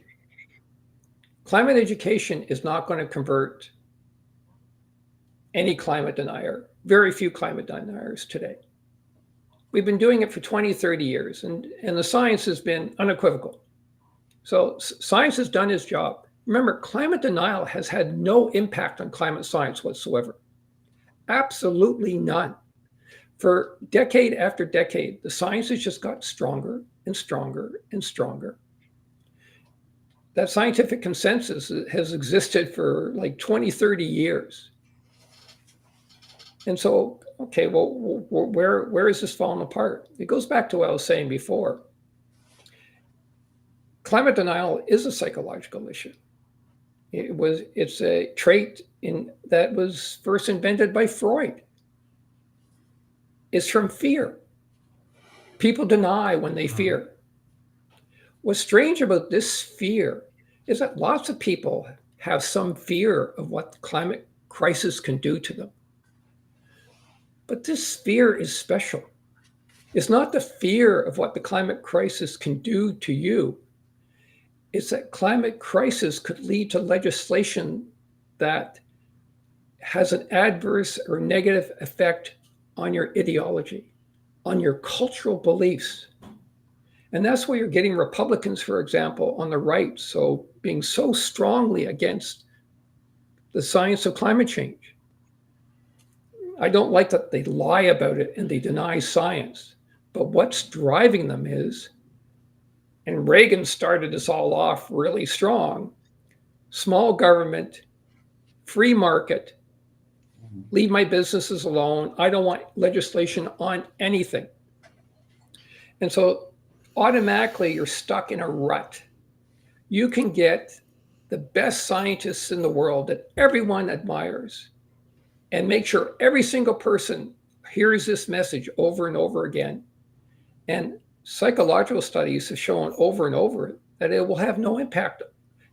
S5: is not going to convert any climate denier, very few climate deniers today. We've been doing it for 20, 30 years, and the science has been unequivocal. So science has done its job. Remember, climate denial has had no impact on climate science whatsoever. Absolutely none. For decade after decade, the science has just got stronger and stronger and stronger. That scientific consensus has existed for like 20, 30 years. And so, okay, well, where is this falling apart? It goes back to what I was saying before. Climate denial is a psychological issue. It's a trait that was first invented by Freud. It's from fear. People deny when they fear. What's strange about this fear is that lots of people have some fear of what the climate crisis can do to them. But this fear is special. It's not the fear of what the climate crisis can do to you. It's that climate crisis could lead to legislation that has an adverse or negative effect on your ideology, on your cultural beliefs. And that's where you're getting Republicans, for example, on the right, so being so strongly against the science of climate change. I don't like that they lie about it and they deny science, but what's driving them is, and Reagan started this all off really strong, small government, free market, leave my businesses alone. I don't want legislation on anything. And so automatically you're stuck in a rut. You can get the best scientists in the world that everyone admires and make sure every single person hears this message over and over again. And psychological studies have shown over and over that it will have no impact.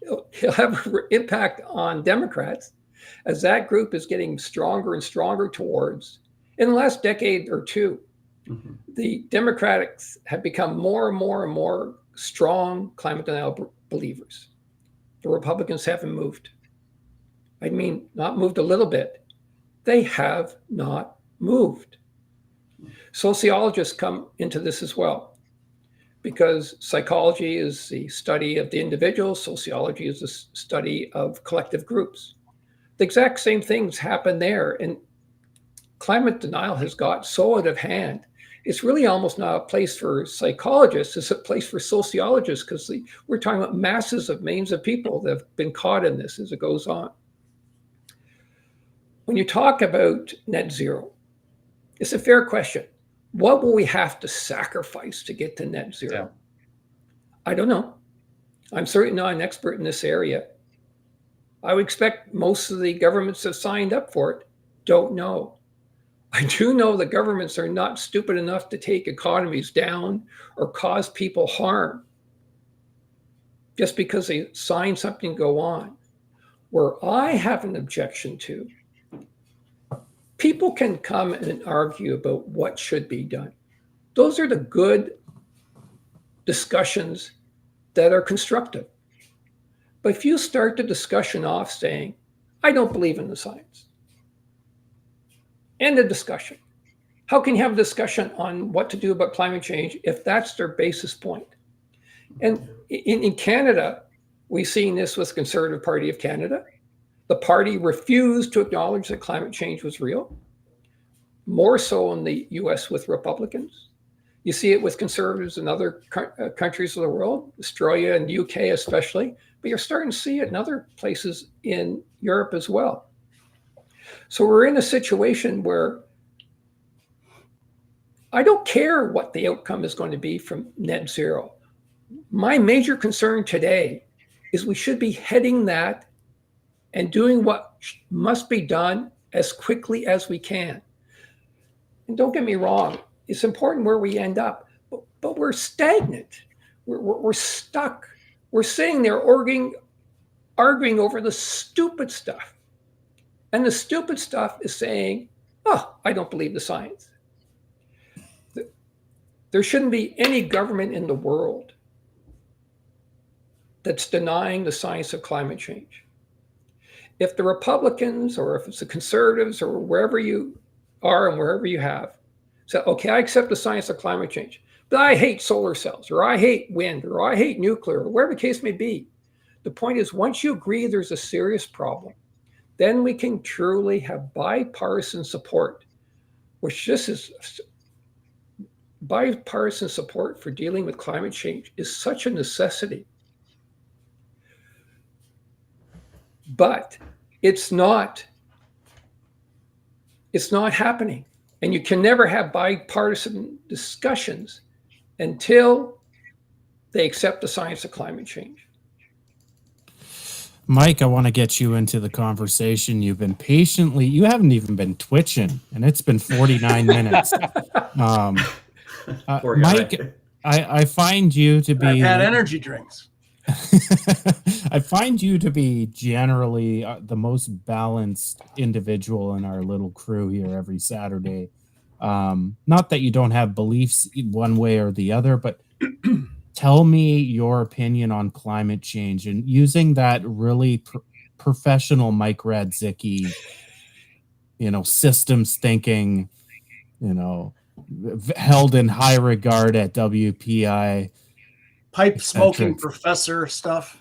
S5: It'll have an impact on Democrats as that group is getting stronger and stronger towards, in the last decade or two, the Democrats have become more and more and more strong climate denial believers. the Republicans haven't moved. I mean, not moved a little bit. They have not moved. Sociologists come into this as well, because psychology is the study of the individual, sociology is the study of collective groups. The exact same things happen there, and climate denial has got so out of hand. It's really almost not a place for psychologists, it's a place for sociologists, because we're talking about masses of millions of people that have been caught in this as it goes on. When you talk about net zero, it's a fair question. What will we have to sacrifice to get to net zero?
S4: Yeah.
S5: I don't know. I'm certainly not an expert in this area. I would expect most of the governments that signed up for it don't know. I do know the governments are not stupid enough to take economies down or cause people harm just because they sign something and go on. Where I have an objection to, people can come and argue about what should be done. Those are the good discussions that are constructive. But if you start the discussion off saying, I don't believe in the science, end of discussion. How can you have a discussion on what to do about climate change if that's their basis point? And in Canada, we've seen this with the Conservative Party of Canada. The party refused to acknowledge that climate change was real, more so in the US with Republicans. You see it with conservatives in other countries of the world, Australia and the UK especially, but you're starting to see it in other places in Europe as well. So we're in a situation where I don't care what the outcome is going to be from net zero. My major concern today is we should be heading that and doing what must be done as quickly as we can. And don't get me wrong, it's important where we end up, but we're stagnant. We're stuck. We're sitting there arguing over the stupid stuff. And the stupid stuff is saying, oh, I don't believe the science. There shouldn't be any government in the world that's denying the science of climate change. If the Republicans, or if it's the conservatives, or wherever you are and wherever you have, say, okay, I accept the science of climate change, but I hate solar cells, or I hate wind, or I hate nuclear, or whatever the case may be. The point is, once you agree there's a serious problem, then we can truly have bipartisan support, which this is bipartisan support for dealing with climate change is such a necessity. But it's not happening. And you can never have bipartisan discussions until they accept the science of climate change.
S1: Mike, I want to get you into the conversation. You haven't even been twitching, and it's been 49 minutes. Mike, I find you to be...
S3: I've had energy drinks.
S1: I find you to be generally the most balanced individual in our little crew here every Saturday. Not that you don't have beliefs one way or the other, but tell me your opinion on climate change, and using that really professional Mike Radzicki, systems thinking, held in high regard at WPI.
S3: Pipe smoking professor stuff.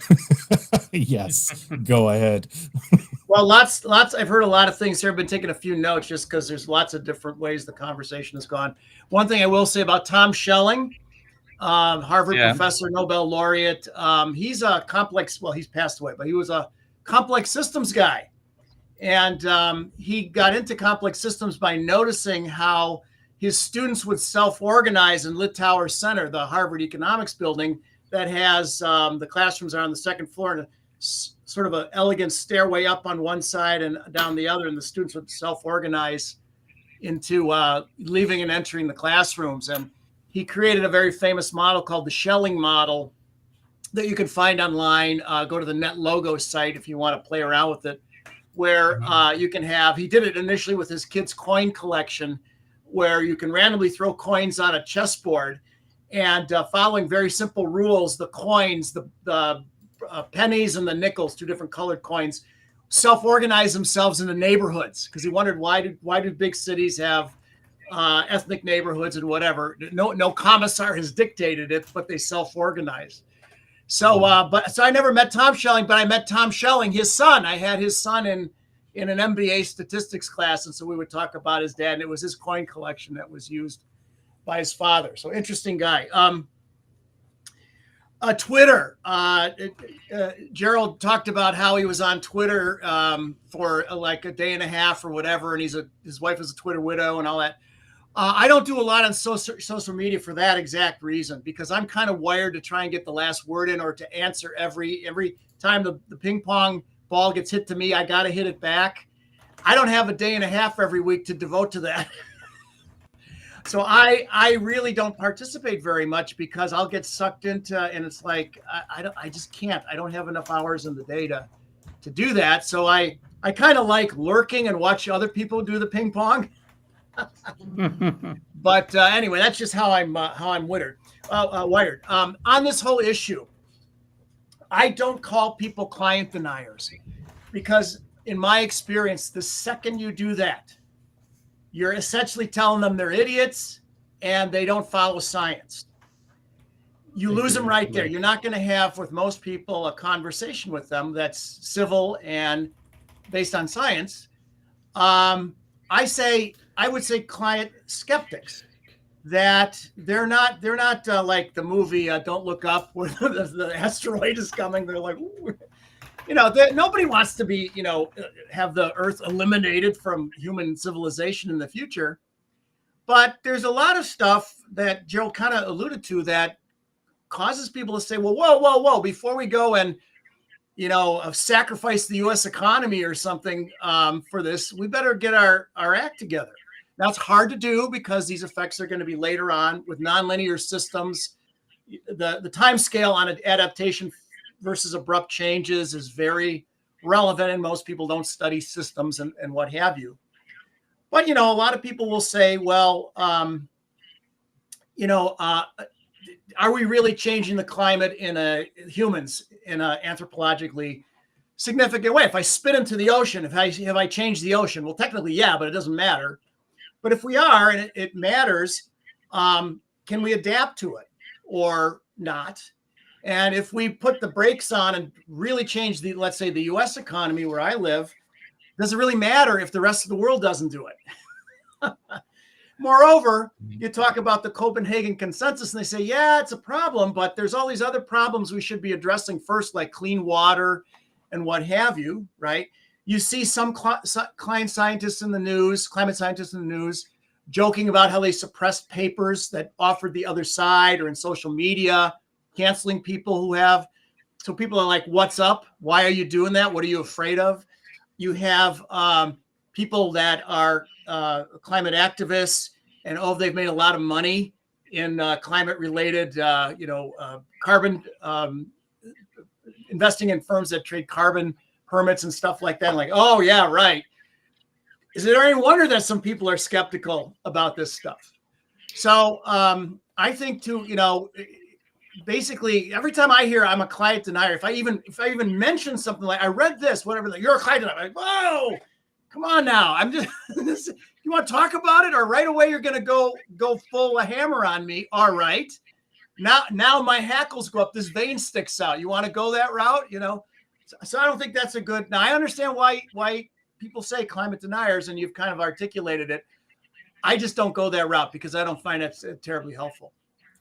S1: Yes, go ahead.
S3: Well, lots. I've heard a lot of things here. I've been taking a few notes just because there's lots of different ways the conversation has gone. One thing I will say about Tom Schelling, Harvard professor, Nobel laureate. He's a complex, well, he's passed away, but he was a complex systems guy. And he got into complex systems by noticing how his students would self-organize in Littauer Center, the Harvard economics building that has the classrooms are on the second floor and a sort of an elegant stairway up on one side and down the other. And the students would self-organize into leaving and entering the classrooms. And he created a very famous model called the Schelling model that you can find online. Go to the NetLogo site if you want to play around with it, where you can have, he did it initially with his kids' coin collection, where you can randomly throw coins on a chessboard, and following very simple rules, the coins, the pennies and the nickels, 2 different colored coins, self-organize themselves into neighborhoods, because he wondered why do big cities have ethnic neighborhoods and whatever. No commissar has dictated it, but they self-organize. So, so I never met Tom Schelling, but I met Tom Schelling, his son. I had his son in an MBA statistics class, and so we would talk about his dad, and it was his coin collection that was used by his father. So interesting guy. Twitter. Gerald talked about how he was on Twitter for like a day and a half or whatever, and his wife is a Twitter widow and all that. I don't do a lot on social media for that exact reason, because I'm kind of wired to try and get the last word in, or to answer every time the ping pong ball gets hit to me, I got to hit it back. I don't have a day and a half every week to devote to that. So I really don't participate very much, because I'll get sucked into, and it's like, I just can't. I don't have enough hours in the day to do that. So I kind of like lurking and watch other people do the ping pong. But anyway, that's just how I'm wired. On this whole issue, I don't call people client deniers, because in my experience, the second you do that, you're essentially telling them they're idiots and they don't follow science. You lose them right there. You're not going to have, with most people, a conversation with them that's civil and based on science. I would say client skeptics, that they're not like the movie Don't Look Up, where the asteroid is coming. They're like, ooh. Nobody wants to be, have the Earth eliminated from human civilization in the future. But there's a lot of stuff that Joe kind of alluded to that causes people to say, well, whoa, before we go and, sacrifice the U.S. economy or something for this, we better get our act together. Now, it's hard to do, because these effects are going to be later on with nonlinear systems. The time scale on adaptation versus abrupt changes is very relevant, and most people don't study systems and what have you. But, a lot of people will say, well, are we really changing the climate humans in an anthropologically significant way? If I spit into the ocean, have I changed the ocean? Well, technically, yeah, but it doesn't matter. But if we are, and it matters, can we adapt to it or not? And if we put the brakes on and really change let's say the U.S. economy where I live, does it really matter if the rest of the world doesn't do it? Moreover, you talk about the Copenhagen consensus, and they say, yeah, it's a problem, but there's all these other problems we should be addressing first, like clean water and what have you, right? You see some climate scientists in the news, joking about how they suppressed papers that offered the other side, or in social media, canceling people who have. So people are like, what's up? Why are you doing that? What are you afraid of? You have people that are climate activists, and they've made a lot of money in climate related, carbon, investing in firms that trade carbon permits and stuff like that. Like, oh yeah, right. Is there any wonder that some people are skeptical about this stuff? So I think basically every time I hear I'm a client denier, if I even mention something like I read this, whatever, like, you're a client denier, I'm like, whoa, come on now. I'm just you want to talk about it, or right away you're gonna go full hammer on me. All right. Now my hackles go up, this vein sticks out. You want to go that route, So I don't think that's a good. Now I understand why people say climate deniers, and you've kind of articulated it. I just don't go that route, because I don't find it terribly helpful.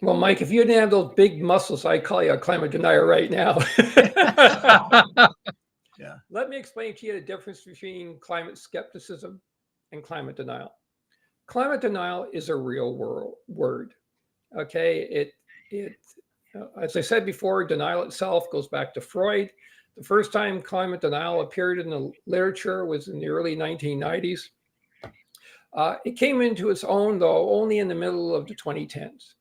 S5: Well, Mike, if you didn't have those big muscles, I'd call you a climate denier right now.
S3: Yeah.
S5: Let me explain to you the difference between climate skepticism and climate denial. Climate denial is a real word. Okay. As I said before, denial itself goes back to Freud. The first time climate denial appeared in the literature was in the early 1990s. It came into its own, though, only in the middle of the 2010s.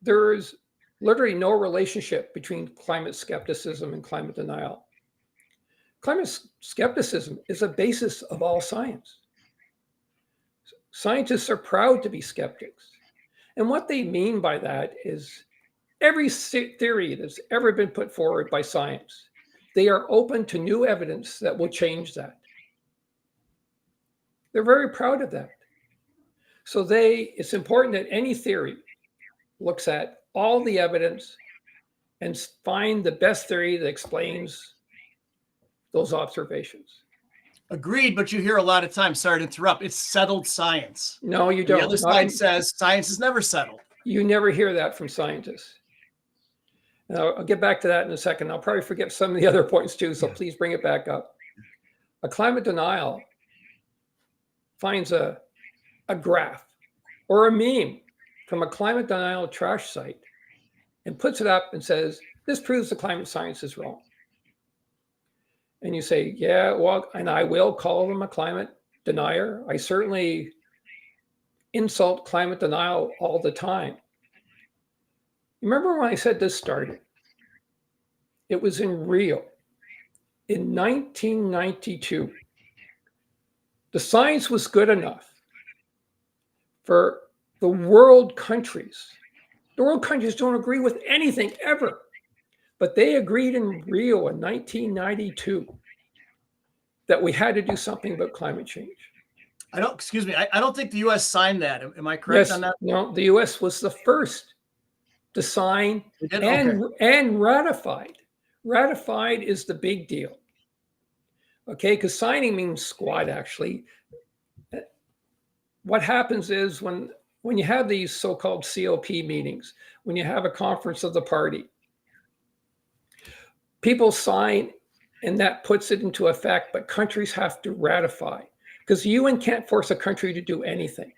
S5: There is literally no relationship between climate skepticism and climate denial. Climate skepticism is the basis of all science. Scientists are proud to be skeptics. And what they mean by that is Every theory that's ever been put forward by science, they are open to new evidence that will change that. They're very proud of that. So it's important that any theory looks at all the evidence and find the best theory that explains those observations.
S3: Agreed, but you hear a lot of times, sorry to interrupt, it's settled science.
S5: No, you don't.
S3: The other side says science is never settled.
S5: You never hear that from scientists. Now, I'll get back to that in a second. I'll probably forget some of the other points too, so please bring it back up. A climate denial finds a graph or a meme from a climate denial trash site and puts it up and says, this proves the climate science is wrong. And you say, yeah, well, and I will call them a climate denier. I certainly insult climate denial all the time. Remember when I said this started? It was in Rio in 1992. The science was good enough for the world countries. The world countries don't agree with anything ever, but they agreed in Rio in 1992 that we had to do something about climate change.
S3: I don't think the U.S. signed that. Am I correct on that?
S5: No, the U.S. was the first to sign and ratified. Ratified is the big deal. Okay, because signing means squat, actually. What happens is when you have these so-called COP meetings, when you have a conference of the party, people sign and that puts it into effect, but countries have to ratify because the UN can't force a country to do anything.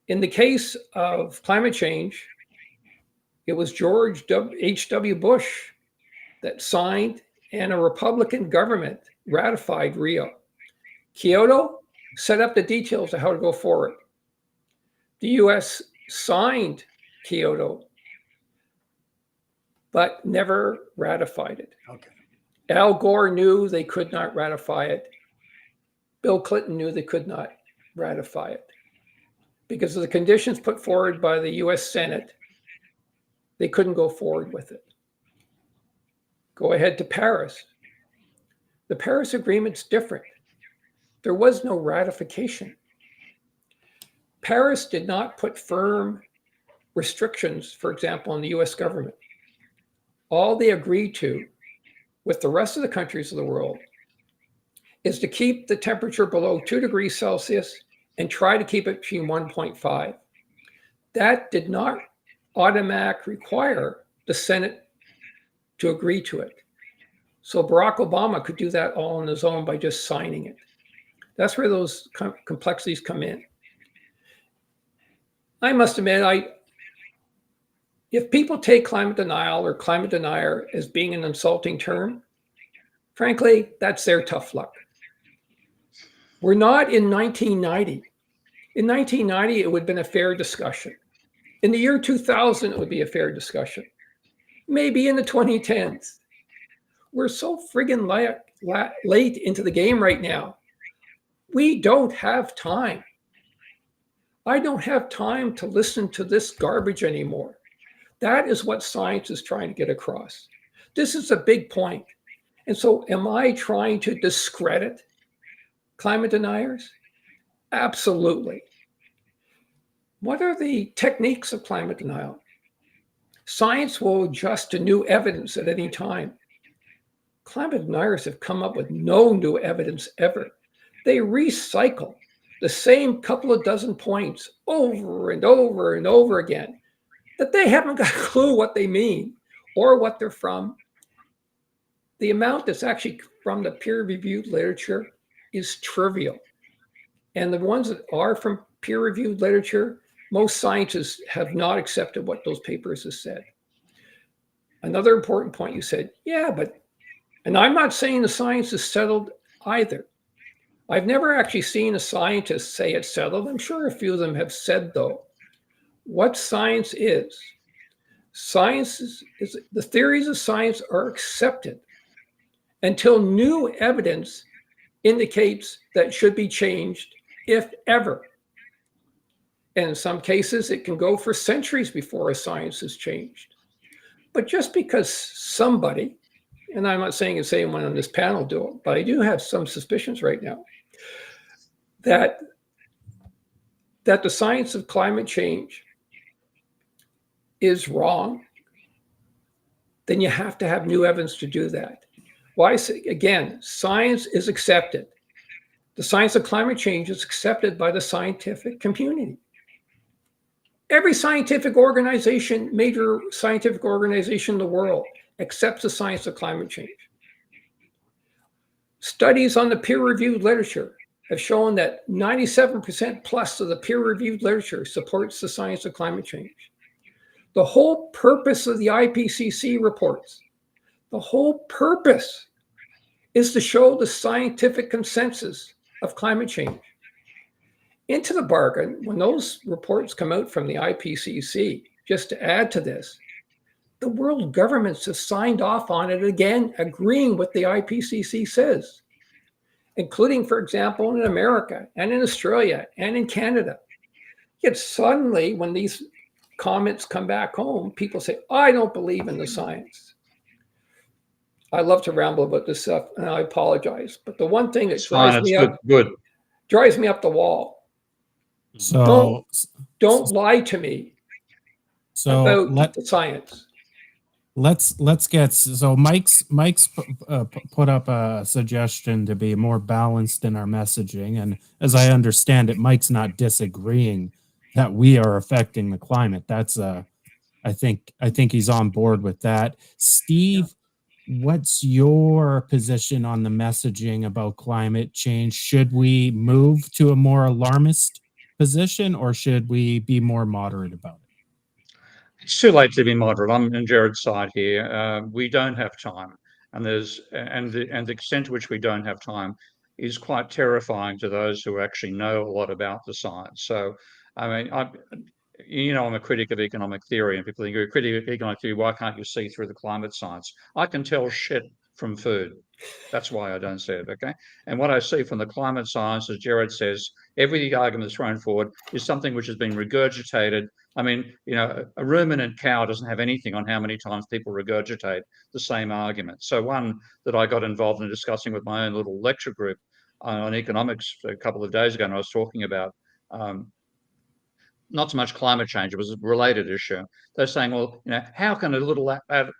S5: In the case of climate change, it was George H.W. Bush that signed and a Republican government ratified Rio. Kyoto set up the details of how to go forward. The US signed Kyoto, but never ratified it.
S3: Okay.
S5: Al Gore knew they could not ratify it. Bill Clinton knew they could not ratify it. Because of the conditions put forward by the US Senate, they couldn't go forward with it. Go ahead to Paris. The Paris Agreement's different. There was no ratification. Paris did not put firm restrictions, for example, on the US government. All they agreed to with the rest of the countries of the world is to keep the temperature below 2 degrees Celsius and try to keep it between 1.5. That did not automatically require the Senate to agree to it. So Barack Obama could do that all on his own by just signing it. That's where those complexities come in. I must admit, if people take climate denial or climate denier as being an insulting term, frankly, that's their tough luck. We're not in 1990. In 1990, it would have been a fair discussion. In the year 2000, it would be a fair discussion. Maybe in the 2010s. We're so friggin' late into the game right now. We don't have time. I don't have time to listen to this garbage anymore. That is what science is trying to get across. This is a big point. And so am I trying to discredit climate deniers? Absolutely. What are the techniques of climate denial? Science will adjust to new evidence at any time. Climate deniers have come up with no new evidence ever. They recycle the same couple of dozen points over and over and over again that they haven't got a clue what they mean or what they're from. The amount that's actually from the peer-reviewed literature is trivial. And the ones that are from peer-reviewed literature, most scientists have not accepted what those papers have said. Another important point you said, and I'm not saying the science is settled either. I've never actually seen a scientist say it's settled. I'm sure a few of them have said, though. What science is the theories of science are accepted until new evidence indicates that should be changed, if ever. And in some cases, it can go for centuries before a science is changed. But just because somebody, and I'm not saying it's anyone on this panel do it, but I do have some suspicions right now that the science of climate change is wrong, then you have to have new evidence to do that. Why? Again, science is accepted. The science of climate change is accepted by the scientific community. Every scientific organization, major scientific organization in the world, accepts the science of climate change. Studies on the peer-reviewed literature have shown that 97% plus of the peer-reviewed literature supports the science of climate change. The whole purpose of the IPCC reports, the whole purpose is to show the scientific consensus of climate change. Into the bargain, when those reports come out from the IPCC, just to add to this, the world governments have signed off on it again, agreeing with the IPCC says, including, for example, in America and in Australia and in Canada. Yet suddenly, when these comments come back home, people say, I don't believe in the science. I love to ramble about this stuff, and I apologize. But the one thing that drives me up the wall.
S1: So
S5: don't lie to me about the science.
S1: Let's get, so Mike's put up a suggestion to be more balanced in our messaging, and as I understand it, Mike's not disagreeing that we are affecting the climate. That's I think he's on board with that. Steve, what's your position on the messaging about climate change? Should we move to a more alarmist position, or should we be more moderate about it?
S4: It's too late to be moderate. I'm on Jared's side here. We don't have time, and the extent to which we don't have time is quite terrifying to those who actually know a lot about the science. So, I mean, I'm a critic of economic theory, and people think you're a critic of economic theory. Why can't you see through the climate science? I can tell shit from food. That's why I don't see it, okay? And what I see from the climate science, as Jared says, every argument that's thrown forward is something which has been regurgitated. I mean, a ruminant cow doesn't have anything on how many times people regurgitate the same argument. So one that I got involved in discussing with my own little lecture group on economics a couple of days ago, and I was talking about not so much climate change, it was a related issue. They're saying, well, how can a little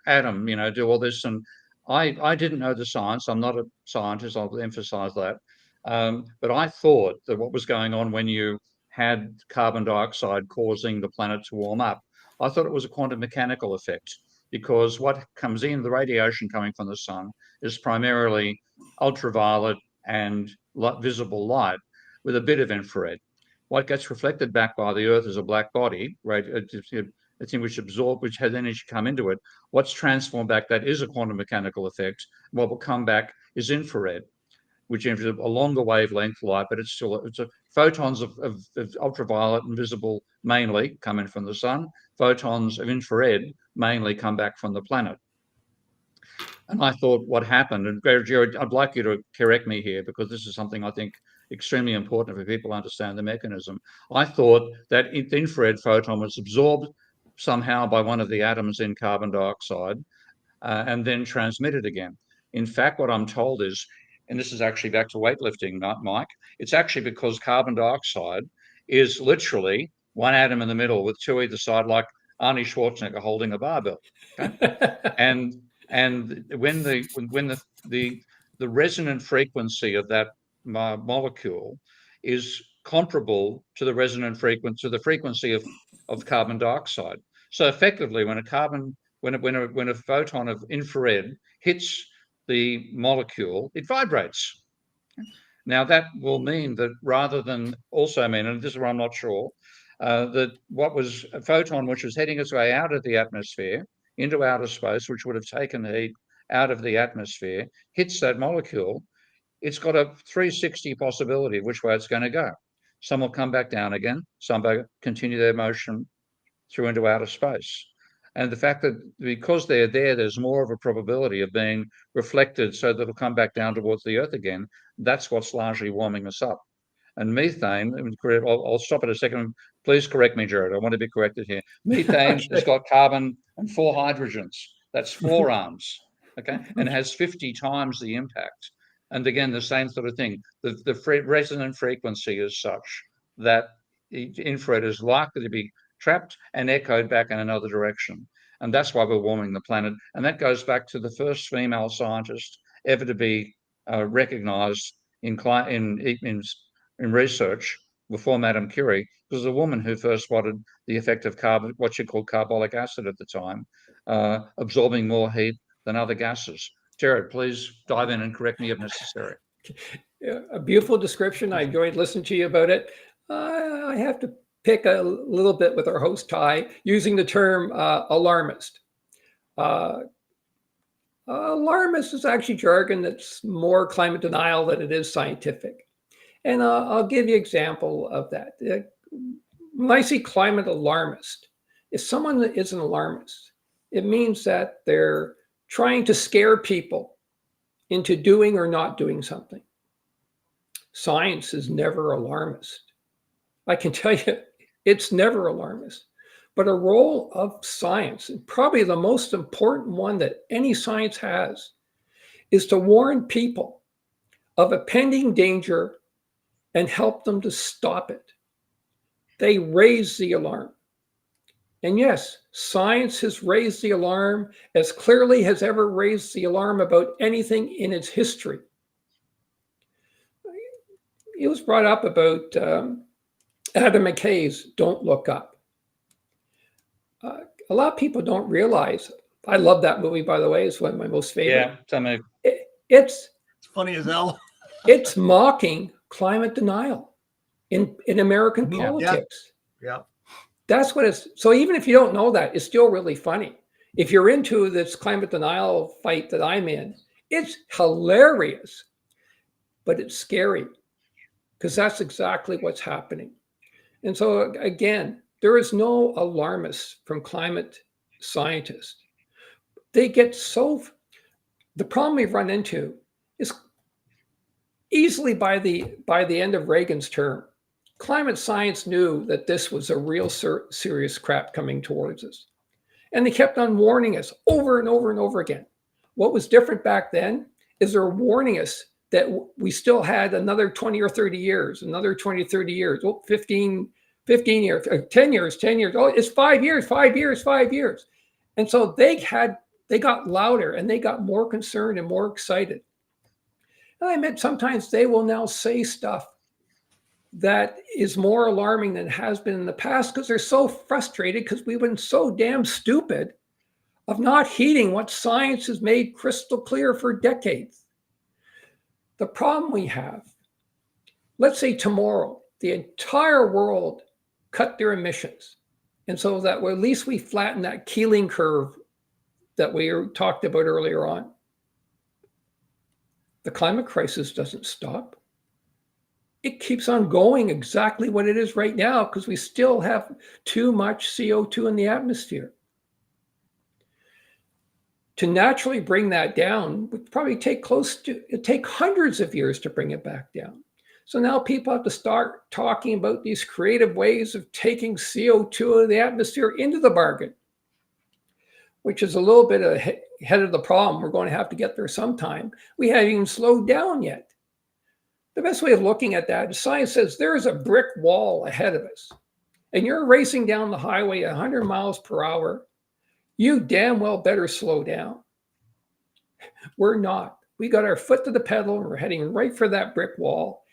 S4: atom, do all this? And I didn't know the science. I'm not a scientist, I'll emphasize that. But I thought that what was going on when you had carbon dioxide causing the planet to warm up, I thought it was a quantum mechanical effect, because what comes in, the radiation coming from the sun, is primarily ultraviolet and visible light with a bit of infrared. What gets reflected back by the Earth is a black body, right? A thing which has energy come into it. What's transformed back, that is a quantum mechanical effect. What will come back is infrared, which is a longer wavelength light, but it's photons of ultraviolet and visible mainly come in from the sun. Photons of infrared mainly come back from the planet. And I thought what happened, and Jared, I'd like you to correct me here, because this is something I think extremely important for people to understand the mechanism. I thought that the infrared photon was absorbed somehow by one of the atoms in carbon dioxide and then transmitted again. In fact, what I'm told is, and this is actually back to weightlifting, Mike, it's actually because carbon dioxide is literally one atom in the middle with two either side, like Arnie Schwarzenegger holding a barbell. Okay? and when the resonant frequency of that molecule is comparable to the resonant frequency, to the frequency of carbon dioxide. So effectively, when a photon of infrared hits the molecule, it vibrates. Now that will mean that, rather than also mean, and this is where I'm not sure, that what was a photon which was heading its way out of the atmosphere into outer space, which would have taken heat out of the atmosphere, hits that molecule, it's got a 360 possibility of which way it's going to go. Some will come back down again, some will continue their motion through into outer space. And the fact that because they're there, there's more of a probability of being reflected so that it'll come back down towards the Earth again. That's what's largely warming us up. And methane, I'll stop at a second, Please correct me, Jared. I want to be corrected here. Methane has got carbon and 4 hydrogens. That's 4 arms, okay? And it has 50 times the impact. And again, the same sort of thing. The resonant frequency is such that infrared is likely to be trapped and echoed back in another direction. And that's why we're warming the planet. And that goes back to the first female scientist ever to be recognized in research before Madame Curie, was a woman who first spotted the effect of carbon, what you call carbolic acid at the time, absorbing more heat than other gases. Jared, please dive in and correct me if necessary.
S5: Yeah, a beautiful description. I enjoyed listening to you about it. I have to pick a little bit with our host, Ty, using the term alarmist. Alarmist is actually jargon that's more climate denial than it is scientific. And I'll give you an example of that. When I see climate alarmist, if someone is an alarmist, it means that they're trying to scare people into doing or not doing something. Science is never alarmist. I can tell you, it's never alarmist. But a role of science, and probably the most important one that any science has, is to warn people of a pending danger and help them to stop it. They raise the alarm. And yes, science has raised the alarm as clearly as ever raised the alarm about anything in its history. It was brought up about Adam McKay's Don't Look Up. A lot of people don't realize, I love that movie, by the way, it's one of my most favorite.
S4: Yeah,
S3: it's funny as hell.
S5: It's mocking climate denial in American politics.
S3: Yeah.
S5: That's what it's, so even if you don't know that, it's still really funny. If you're into this climate denial fight that I'm in, it's hilarious, but it's scary because that's exactly what's happening. And so again, there is no alarmists from climate scientists. They get so, the problem we've run into is easily by the end of Reagan's term, climate science knew that this was a real serious crap coming towards us. And they kept on warning us over and over and over again. What was different back then is they're warning us that we still had another 20 or 30 years, another 20 or 30 years, 15 years, 10 years, 10 years. Oh, it's 5 years, 5 years, 5 years. And so they got louder and they got more concerned and more excited. And I admit sometimes they will now say stuff that is more alarming than has been in the past because they're so frustrated because we've been so damn stupid of not heeding what science has made crystal clear for decades. The problem we have, let's say tomorrow, the entire world cut their emissions. And so that at least we flatten that Keeling curve that we talked about earlier on. The climate crisis doesn't stop. It keeps on going exactly what it is right now because we still have too much CO2 in the atmosphere. To naturally bring that down would probably take hundreds of years to bring it back down. So now people have to start talking about these creative ways of taking CO2 out of the atmosphere into the bargain, which is a little bit ahead of the problem. We're going to have to get there sometime. We haven't even slowed down yet. The best way of looking at that is science says there is a brick wall ahead of us, and you're racing down the highway 100 miles per hour. You damn well better slow down. We're not. We got our foot to the pedal and we're heading right for that brick wall.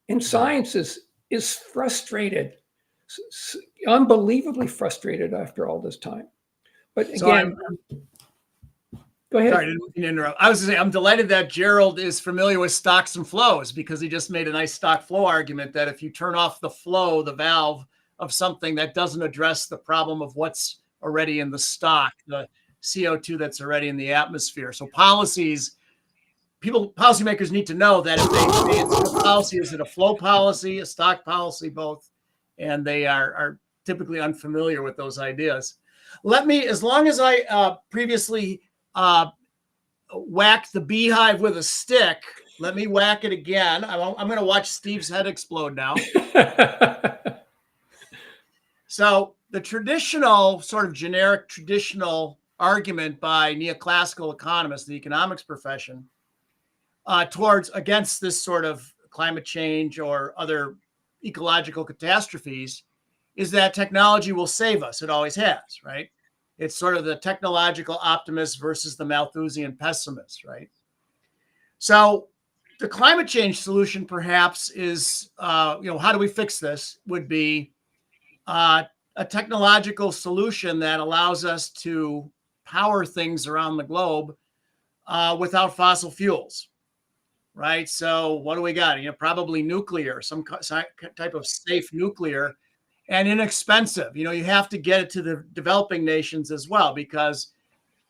S5: And science is frustrated, unbelievably frustrated after all this time. But again, go ahead.
S3: Sorry, I didn't mean to interrupt. I was going to say, I'm delighted that Gerald is familiar with stocks and flows because he just made a nice stock flow argument that if you turn off the flow, the valve of something that doesn't address the problem of what's already in the stock, the CO2 that's already in the atmosphere. So policymakers need to know that if they say it's a policy, is it a flow policy, a stock policy, both? And they are typically unfamiliar with those ideas. Let me, as long as I previously whacked the beehive with a stick, let me whack it again. I'm going to watch Steve's head explode now. So the traditional sort of generic traditional argument by neoclassical economists, the economics profession, against this sort of climate change or other ecological catastrophes is that technology will save us. It always has, right? It's sort of the technological optimist versus the Malthusian pessimist, right? So the climate change solution perhaps is, how do we fix this? Would be a technological solution that allows us to power things around the globe without fossil fuels, right? So what do we got? Probably nuclear, some type of safe nuclear, and inexpensive. You have to get it to the developing nations as well, because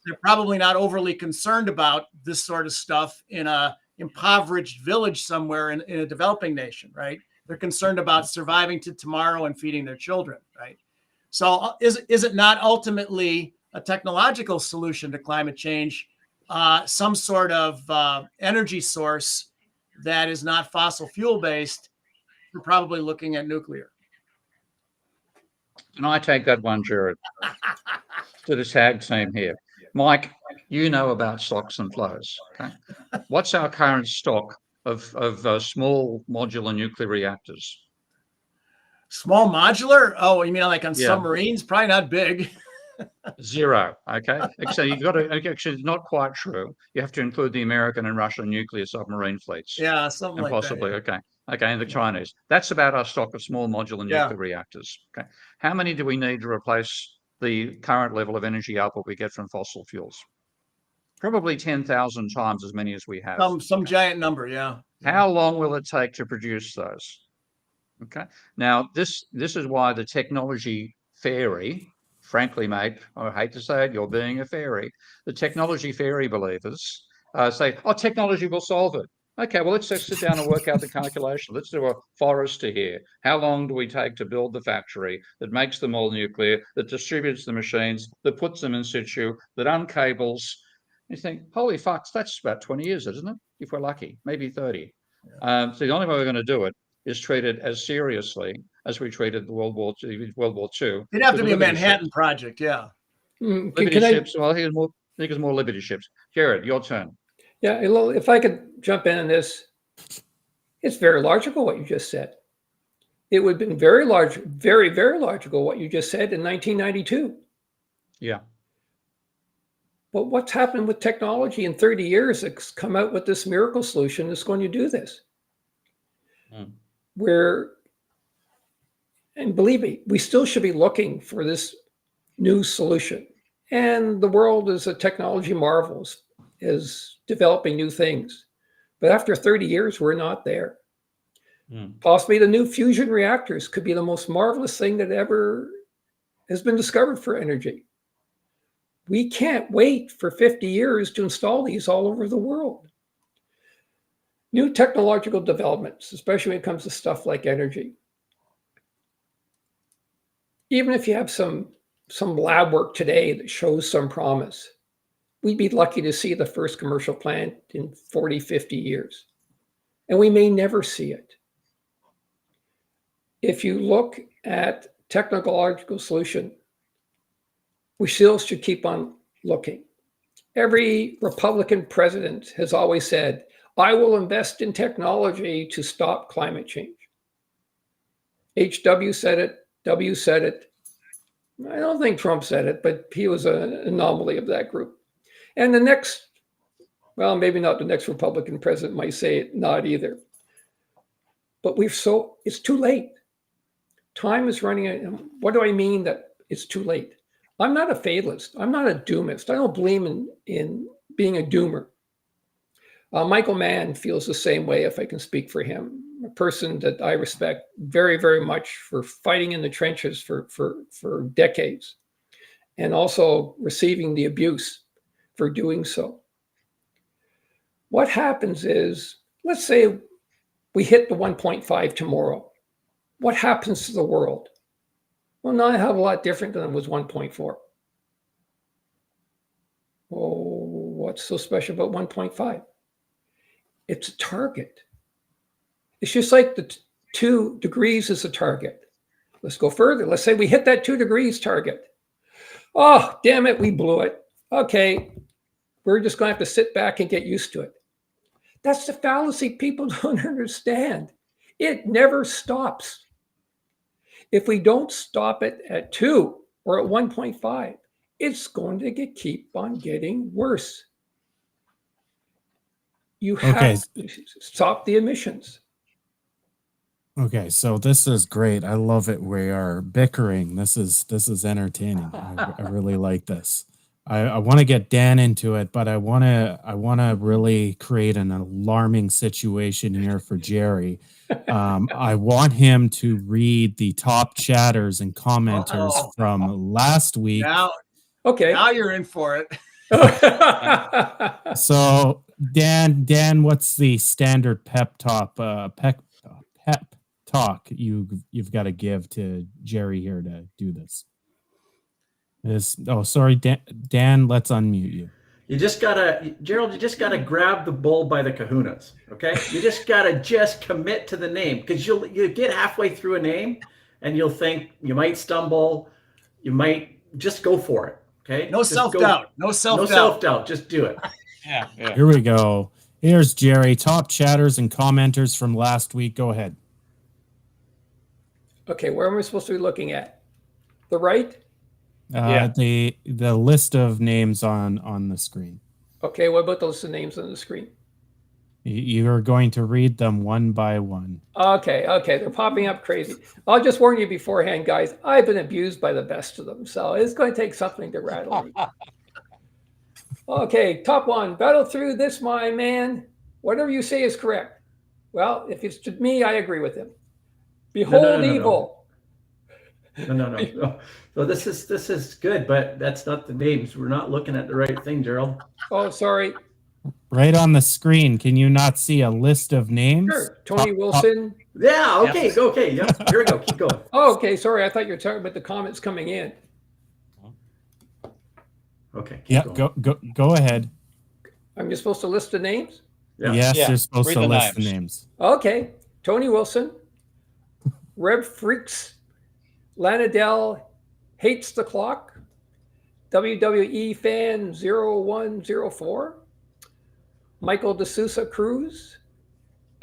S3: they're probably not overly concerned about this sort of stuff in a impoverished village somewhere in a developing nation, right? They're concerned about surviving to tomorrow and feeding their children, right? So is it not ultimately a technological solution to climate change, some sort of energy source that is not fossil fuel based? We're probably looking at nuclear.
S4: Can I take that one, Jared, to the tag team here? Mike, you know about stocks and flows. Okay, what's our current stock of small modular nuclear reactors?
S3: Small modular? Oh, you mean like on submarines? Probably not big.
S4: Zero. Okay, so you've got to. Actually, it's not quite true. You have to include the American and Russian nuclear submarine fleets.
S3: Yeah, something
S4: and
S3: like
S4: possibly,
S3: that.
S4: Okay, and the Chinese. That's about our stock of small modular nuclear reactors. Okay, how many do we need to replace the current level of energy output we get from fossil fuels? Probably 10,000 times as many as we have.
S3: Some giant number, yeah.
S4: How long will it take to produce those? Okay. Now, this is why the technology fairy, frankly, mate, I hate to say it, you're being a fairy. The technology fairy believers say, oh, technology will solve it. Okay, well, let's just sit down and work out the calculation. Let's do a Forrester here. How long do we take to build the factory that makes them all nuclear, that distributes the machines, that puts them in situ, that uncables? You think, holy fucks, that's about 20 years, isn't it? If we're lucky, maybe 30. So the only way we're going to do it is treat it as seriously as we treated the World War II.
S3: It'd have to be a Manhattan Project, yeah.
S4: Liberty ships. Well, I think it's more Liberty ships. Jared, your turn.
S5: Yeah, if I could jump in on this, it's very logical what you just said. It would have been very large, very, very logical what you just said in 1992.
S4: Yeah.
S5: But what's happened with technology in 30 years? It's come out with this miracle solution that's going to do this. And believe me, we still should be looking for this new solution. And the world is a technology marvel, is developing new things. But after 30 years, we're not there. Possibly the new fusion reactors could be the most marvelous thing that ever has been discovered for energy. We can't wait for 50 years to install these all over the world. New technological developments, especially when it comes to stuff like energy. Even if you have some lab work today that shows some promise, we'd be lucky to see the first commercial plant in 40, 50 years. And we may never see it. If you look at technological solution, we still should keep on looking. Every Republican president has always said, I will invest in technology to stop climate change. HW said it, W said it. I don't think Trump said it, but he was an anomaly of that group. And the next, well, maybe not the next Republican president might say it, not either. But it's too late. Time is running out. What do I mean that it's too late? I'm not a fatalist. I'm not a doomist. I don't believe in being a doomer. Michael Mann feels the same way, if I can speak for him, a person that I respect very, very much for fighting in the trenches for decades, and also receiving the abuse for doing so. What happens is, let's say we hit the 1.5 tomorrow. What happens to the world? Well, not a hell of a lot different than it was 1.4. Well, what's so special about 1.5? It's a target. It's just like the 2 degrees is a target. Let's go further. Let's say we hit that 2 degrees target. Oh, damn it, we blew it. Okay, we're just going to have to sit back and get used to it. That's the fallacy people don't understand. It never stops. If we don't stop it at 2 or at 1.5, it's going to keep on getting worse. You have to stop the emissions.
S1: Okay, so this is great. I love it. We are bickering. This is entertaining. I really like this. I want to get Dan into it, but I want to really create an alarming situation here for Jerry. I want him to read the top chatters and commenters from last week.
S3: Now you're in for it.
S1: So Dan, what's the standard pep talk you've got to give to Jerry here to do this? Sorry, Dan, let's unmute you.
S2: Gerald, you just gotta grab the bull by the kahunas, okay? You just gotta commit to the name, because you get halfway through a name and you'll think you might stumble, you might just go for it, okay?
S3: No self-doubt. No self-doubt.
S2: Just do it.
S4: Yeah.
S1: Here we go. Here's Jerry. Top chatters and commenters from last week. Go ahead.
S5: Okay, where am I supposed to be looking at? The right?
S1: The list of names on the screen.
S5: Okay, what about those names on the screen?
S1: You are going to read them one by one.
S5: Okay, they're popping up crazy. I'll just warn you beforehand, guys. I've been abused by the best of them, so it's going to take something to rattle me. Okay, top one. Battle through this, my man. Whatever you say is correct. Well, if it's to me, I agree with him. Behold evil.
S2: No. So this is good, but that's not the names. We're not looking at the right thing, Gerald.
S5: Oh, sorry.
S1: Right on the screen, can you not see a list of names?
S5: Sure. Tony Wilson.
S2: Yeah, okay, okay. Yeah, here we go. Keep going.
S5: Oh, okay. Sorry, I thought you were talking about the comments coming in.
S2: Okay.
S1: Go ahead.
S5: I'm just supposed to list the names?
S2: Yeah.
S1: Yes,
S4: Yeah.
S1: you're supposed
S4: Read
S1: to
S4: the
S1: list
S4: names.
S1: the names.
S5: Okay. Tony Wilson, Reb Freaks, Lana Dell Hates the Clock, WWE Fan 0104, Michael D'Souza Cruz,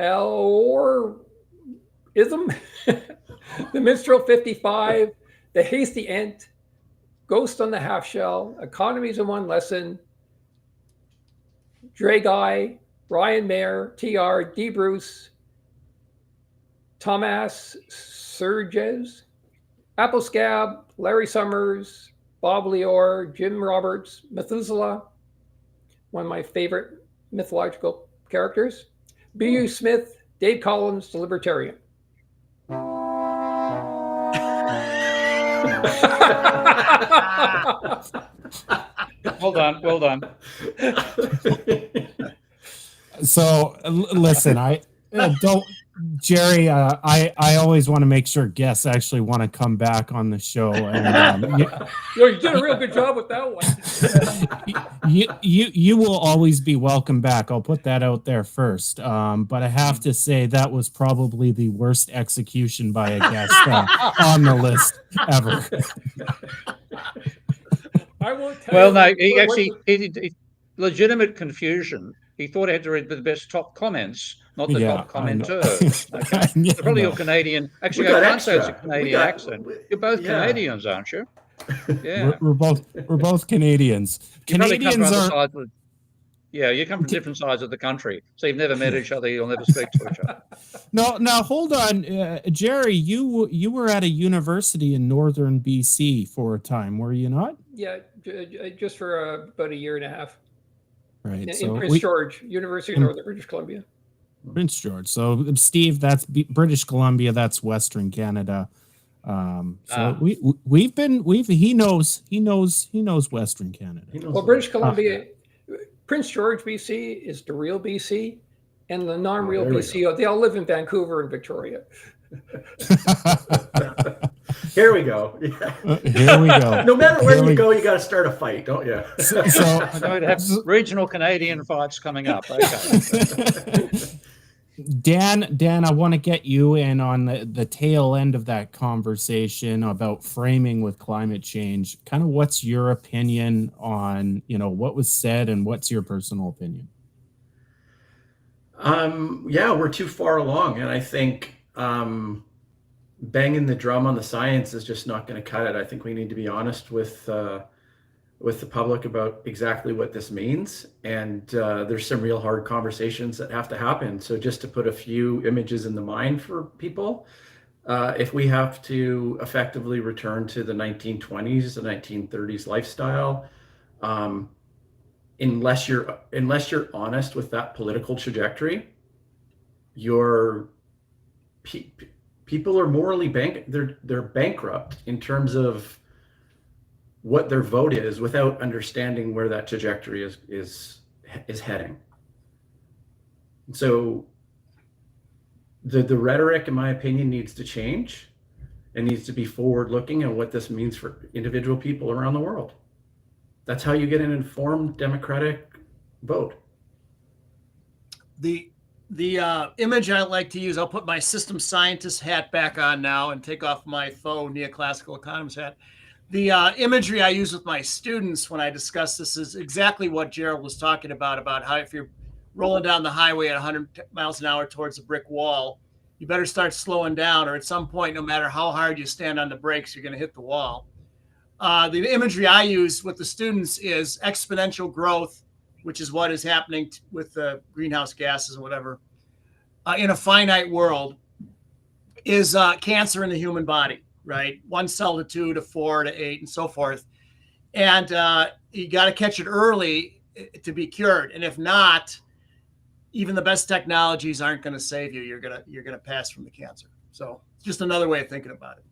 S5: Al Ism, The Minstrel 55, The Hasty Ant, Ghost on the Half Shell, Economies in One Lesson, Dre Guy, Ryan Mayer, TR, D. Bruce, Thomas Surges, Apple Scab, Larry Summers, Bob Leor, Jim Roberts, Methuselah, one of my favorite mythological characters, B.U. Smith, Dave Collins, the Libertarian.
S4: Well done.
S1: So listen, I don't, Jerry. I always want to make sure guests actually want to come back on the show. And
S5: You did a real good job with that one.
S1: you will always be welcome back. I'll put that out there first. But I have to say that was probably the worst execution by a guest on the list ever.
S5: I won't tell
S4: Well,
S5: you
S4: no, he actually he legitimate confusion. He thought he had to read the best top comments, not the top commenter. Okay. Probably your Canadian. Actually, I can't say it's a Canadian accent. You're both Canadians, aren't you? Yeah,
S1: we're both Canadians. Canadians are.
S4: You come from different sides of the country, so you've never met each other. You'll never speak to each other.
S1: No, hold on, Jerry. You were at a university in northern BC for a time, were you not?
S5: Yeah, just for about a year and a half.
S1: Right.
S5: In Prince George, University of Northern British Columbia.
S1: Prince George. So Steve, that's British Columbia. That's Western Canada. He knows Western Canada.
S5: Well, British Columbia, Prince George, BC is the real BC, and the non-real BC, they all live in Vancouver and Victoria.
S2: Here we go.
S1: Here we go.
S2: No matter where you go, you got to start a fight, don't you?
S4: So I'm going to have regional Canadian fights coming up. Okay.
S1: Dan, I want to get you in on the tail end of that conversation about framing with climate change. Kind of what's your opinion on, what was said, and what's your personal opinion?
S2: Yeah, we're too far along, and I think banging the drum on the science is just not going to cut it. I think we need to be honest with the public about exactly what this means, and there's some real hard conversations that have to happen. So just to put a few images in the mind for people, if we have to effectively return to the 1920s, the 1930s lifestyle, unless you're honest with that political trajectory, people are morally they're bankrupt in terms of what their vote is without understanding where that trajectory is heading. So the rhetoric, in my opinion, needs to change and needs to be forward looking at what this means for individual people around the world. That's how you get an informed democratic vote.
S3: The image I like to use, I'll put my system scientist hat back on now and take off my faux neoclassical economist hat. The imagery I use with my students when I discuss this is exactly what Gerald was talking about how if you're rolling down the highway at 100 miles an hour towards a brick wall, you better start slowing down, or at some point, no matter how hard you stand on the brakes, you're going to hit the wall. The imagery I use with the students is exponential growth, which is what is happening with the greenhouse gases and whatever, in a finite world, is cancer in the human body, right? 1 cell to 2 to 4 to 8 and so forth. And you got to catch it early to be cured. And if not, even the best technologies aren't going to save you. You're gonna pass from the cancer. So just another way of thinking about it.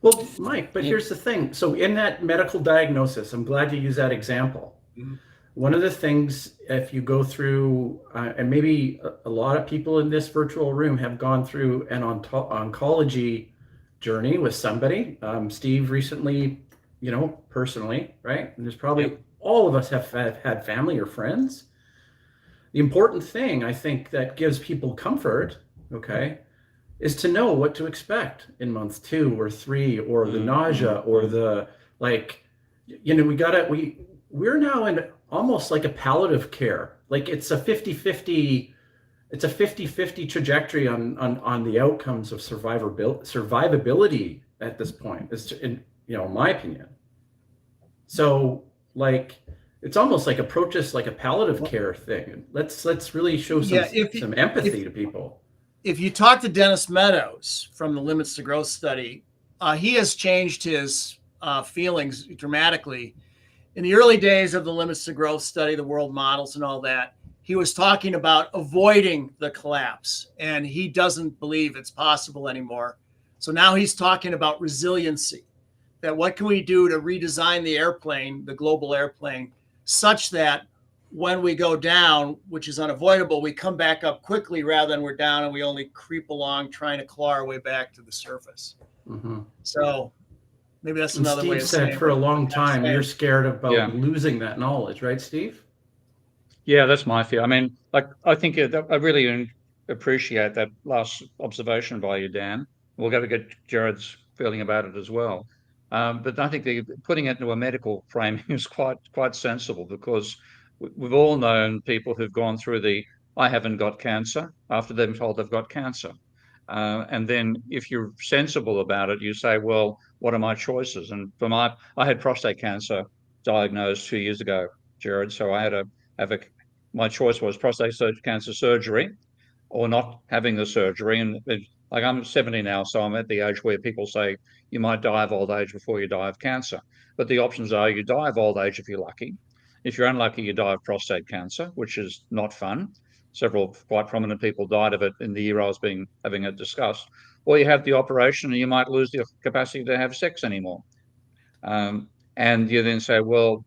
S2: Well, Mike, but here's the thing. So in that medical diagnosis, I'm glad you use that example. Mm-hmm. One of the things, if you go through, and maybe a lot of people in this virtual room have gone through an oncology journey with somebody. Steve recently, personally, right? And there's probably all of us have had family or friends. The important thing, I think, that gives people comfort, okay, is to know what to expect in month 2 or 3, or the nausea, or the, we're now in almost like a palliative care. Like it's a 50-50 trajectory on the outcomes of survivability at this point, is in my opinion. So it's almost like approach this like a palliative care thing. Let's really show some empathy to people.
S3: If you talk to Dennis Meadows from the Limits to Growth study, he has changed his feelings dramatically. In the early days of the Limits to Growth study, the world models and all that, he was talking about avoiding the collapse, and he doesn't believe it's possible anymore. So now he's talking about resiliency, that what can we do to redesign the airplane, the global airplane, such that when we go down, which is unavoidable, we come back up quickly rather than we're down and we only creep along trying to claw our way back to the surface. Mm-hmm. So maybe that's another way of saying it.
S2: Steve said for a long time, you're scared about losing that knowledge, right, Steve?
S4: Yeah, that's my fear. I mean, I think I really appreciate that last observation by you, Dan. We'll go to get Jared's feeling about it as well. But I think putting it into a medical framing is quite sensible, because we've all known people who've gone through I haven't got cancer after they've been told they've got cancer. And then if you're sensible about it, you say, well, what are my choices? And I had prostate cancer diagnosed 2 years ago, Jared. So I had my choice was prostate cancer surgery or not having the surgery. And I'm 70 now, so I'm at the age where people say you might die of old age before you die of cancer. But the options are you die of old age if you're lucky. If you're unlucky, you die of prostate cancer, which is not fun. Several quite prominent people died of it in the year I was having it discussed. Or you have the operation and you might lose the capacity to have sex anymore. And you then say, well,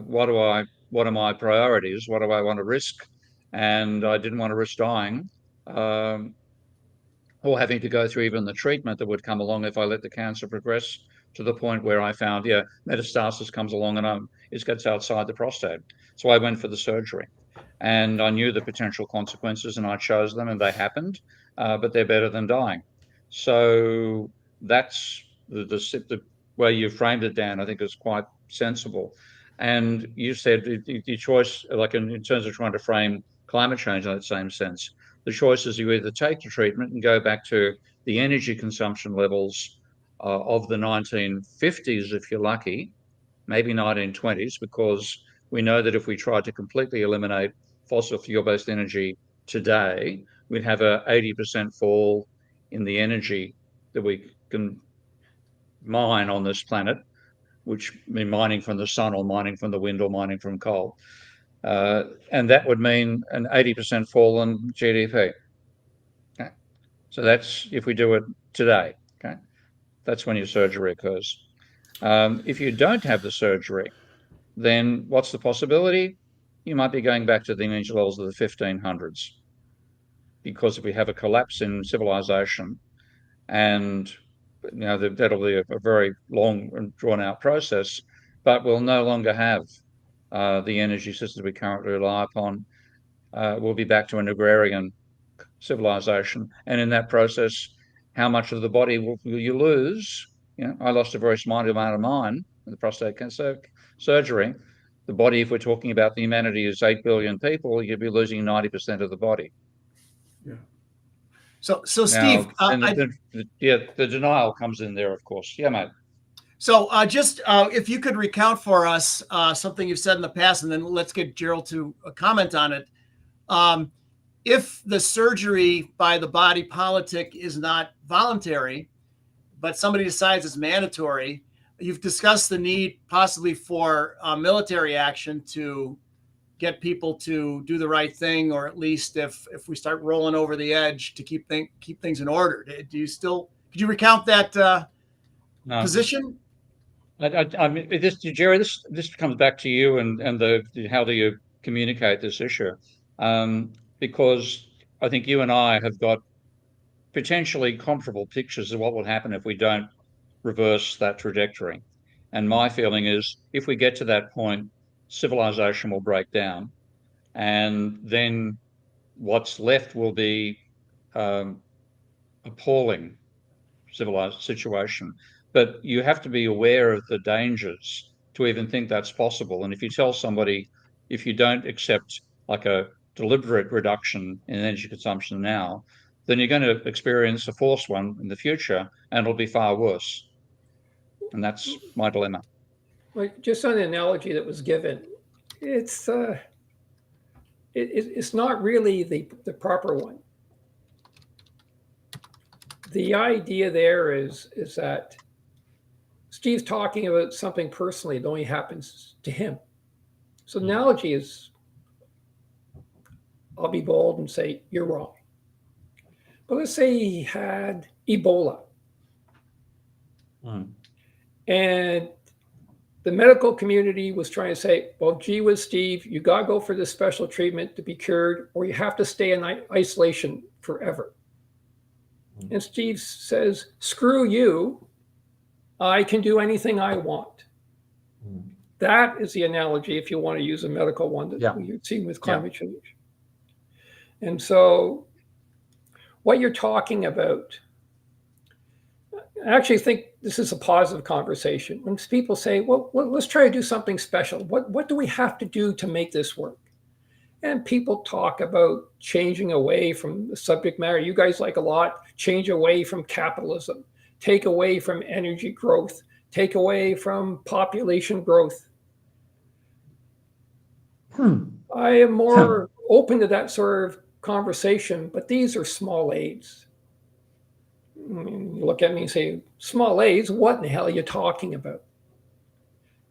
S4: what are my priorities? What do I want to risk? And I didn't want to risk dying, or having to go through even the treatment that would come along if I let the cancer progress to the point where I found, metastasis comes along and it gets outside the prostate. So I went for the surgery. and I knew the potential consequences, and I chose them, and they happened. But they're better than dying. So that's the way you framed it, Dan. I think is quite sensible. And you said the choice, like in terms of trying to frame climate change in that same sense, the choice is you either take the treatment and go back to the energy consumption levels of the 1950s, if you're lucky, maybe 1920s, because we know that if we tried to completely eliminate fossil fuel-based energy today, we'd have a 80% fall in the energy that we can mine on this planet, which mean mining from the sun or mining from the wind or mining from coal. And that would mean an 80% fall in GDP. Okay. So that's if we do it today. Okay. That's when your surgery occurs. If you don't have the surgery, then what's the possibility? You might be going back to the energy levels of the 1500s. Because if we have a collapse in civilization, and that'll be a very long and drawn out process, but we'll no longer have the energy systems we currently rely upon. We'll be back to an agrarian civilization, and in that process, how much of the body will you lose? I lost a very small amount of mine in the prostate cancer surgery. The body, if we're talking about the humanity, is 8 billion people, you'd be losing 90% of the body.
S2: Yeah.
S3: So Steve,
S4: the denial comes in there, of course. Yeah, mate.
S3: So just if you could recount for us something you've said in the past, and then let's get Gerald to comment on it. If the surgery by the body politic is not voluntary, but somebody decides it's mandatory, you've discussed the need possibly for military action to get people to do the right thing, or at least if we start rolling over the edge, to keep things in order. Do you still, could you recount that position?
S4: I mean, Jerry, this comes back to you and how do you communicate this issue? Because I think you and I have got potentially comparable pictures of what will happen if we don't reverse that trajectory. And my feeling is if we get to that point, civilization will break down, and then what's left will be appalling civilized situation. But you have to be aware of the dangers to even think that's possible. And if you tell somebody, if you don't accept like a deliberate reduction in energy consumption now, then you're going to experience a forced one in the future, and it'll be far worse. And that's my dilemma.
S5: Well, just on the analogy that was given, it's not really the proper one. The idea there is that Steve's talking about something personally that only happens to him. So the analogy is, I'll be bold and say, you're wrong. But let's say he had Ebola. And the medical community was trying to say, well, gee whiz, Steve, you got to go for this special treatment to be cured, or you have to stay in isolation forever. And Steve says, screw you. I can do anything I want. That is the analogy, if you want to use a medical one that we're seeing with climate change. And so what you're talking about, I actually think this is a positive conversation. When people say, well, let's try to do something special. What do we have to do to make this work? And people talk about changing away from the subject matter you guys like a lot, change away from capitalism, take away from energy growth, take away from population growth. I am more open to that sort of conversation, but these are small aids. I mean, you look at me and say, small aids, what in the hell are you talking about?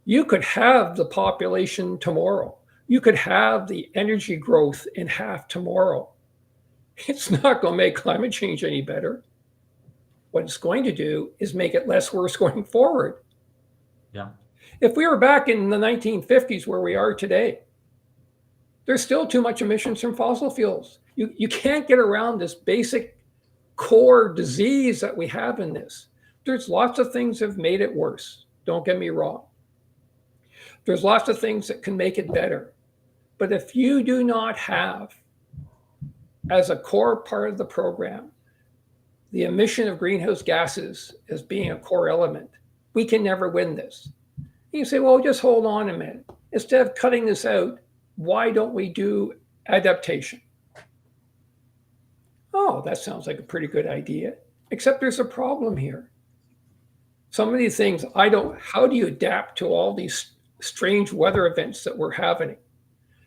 S5: You could have the population tomorrow. You could have the energy growth in half tomorrow. It's not going to make climate change any better. What it's going to do is make it less worse going forward.
S6: Yeah.
S5: If we were back in the 1950s where we are today, there's still too much emissions from fossil fuels. You can't get around this basic core disease that we have in this. There's lots of things that have made it worse. Don't get me wrong. There's lots of things that can make it better. But if you do not have, as a core part of the program, the emission of greenhouse gases as being a core element, we can never win this. You can say, well, just hold on a minute. Instead of cutting this out, why don't we do adaptation? Oh, that sounds like a pretty good idea, except there's a problem here. Some of these things, how do you adapt to all these strange weather events that we're having?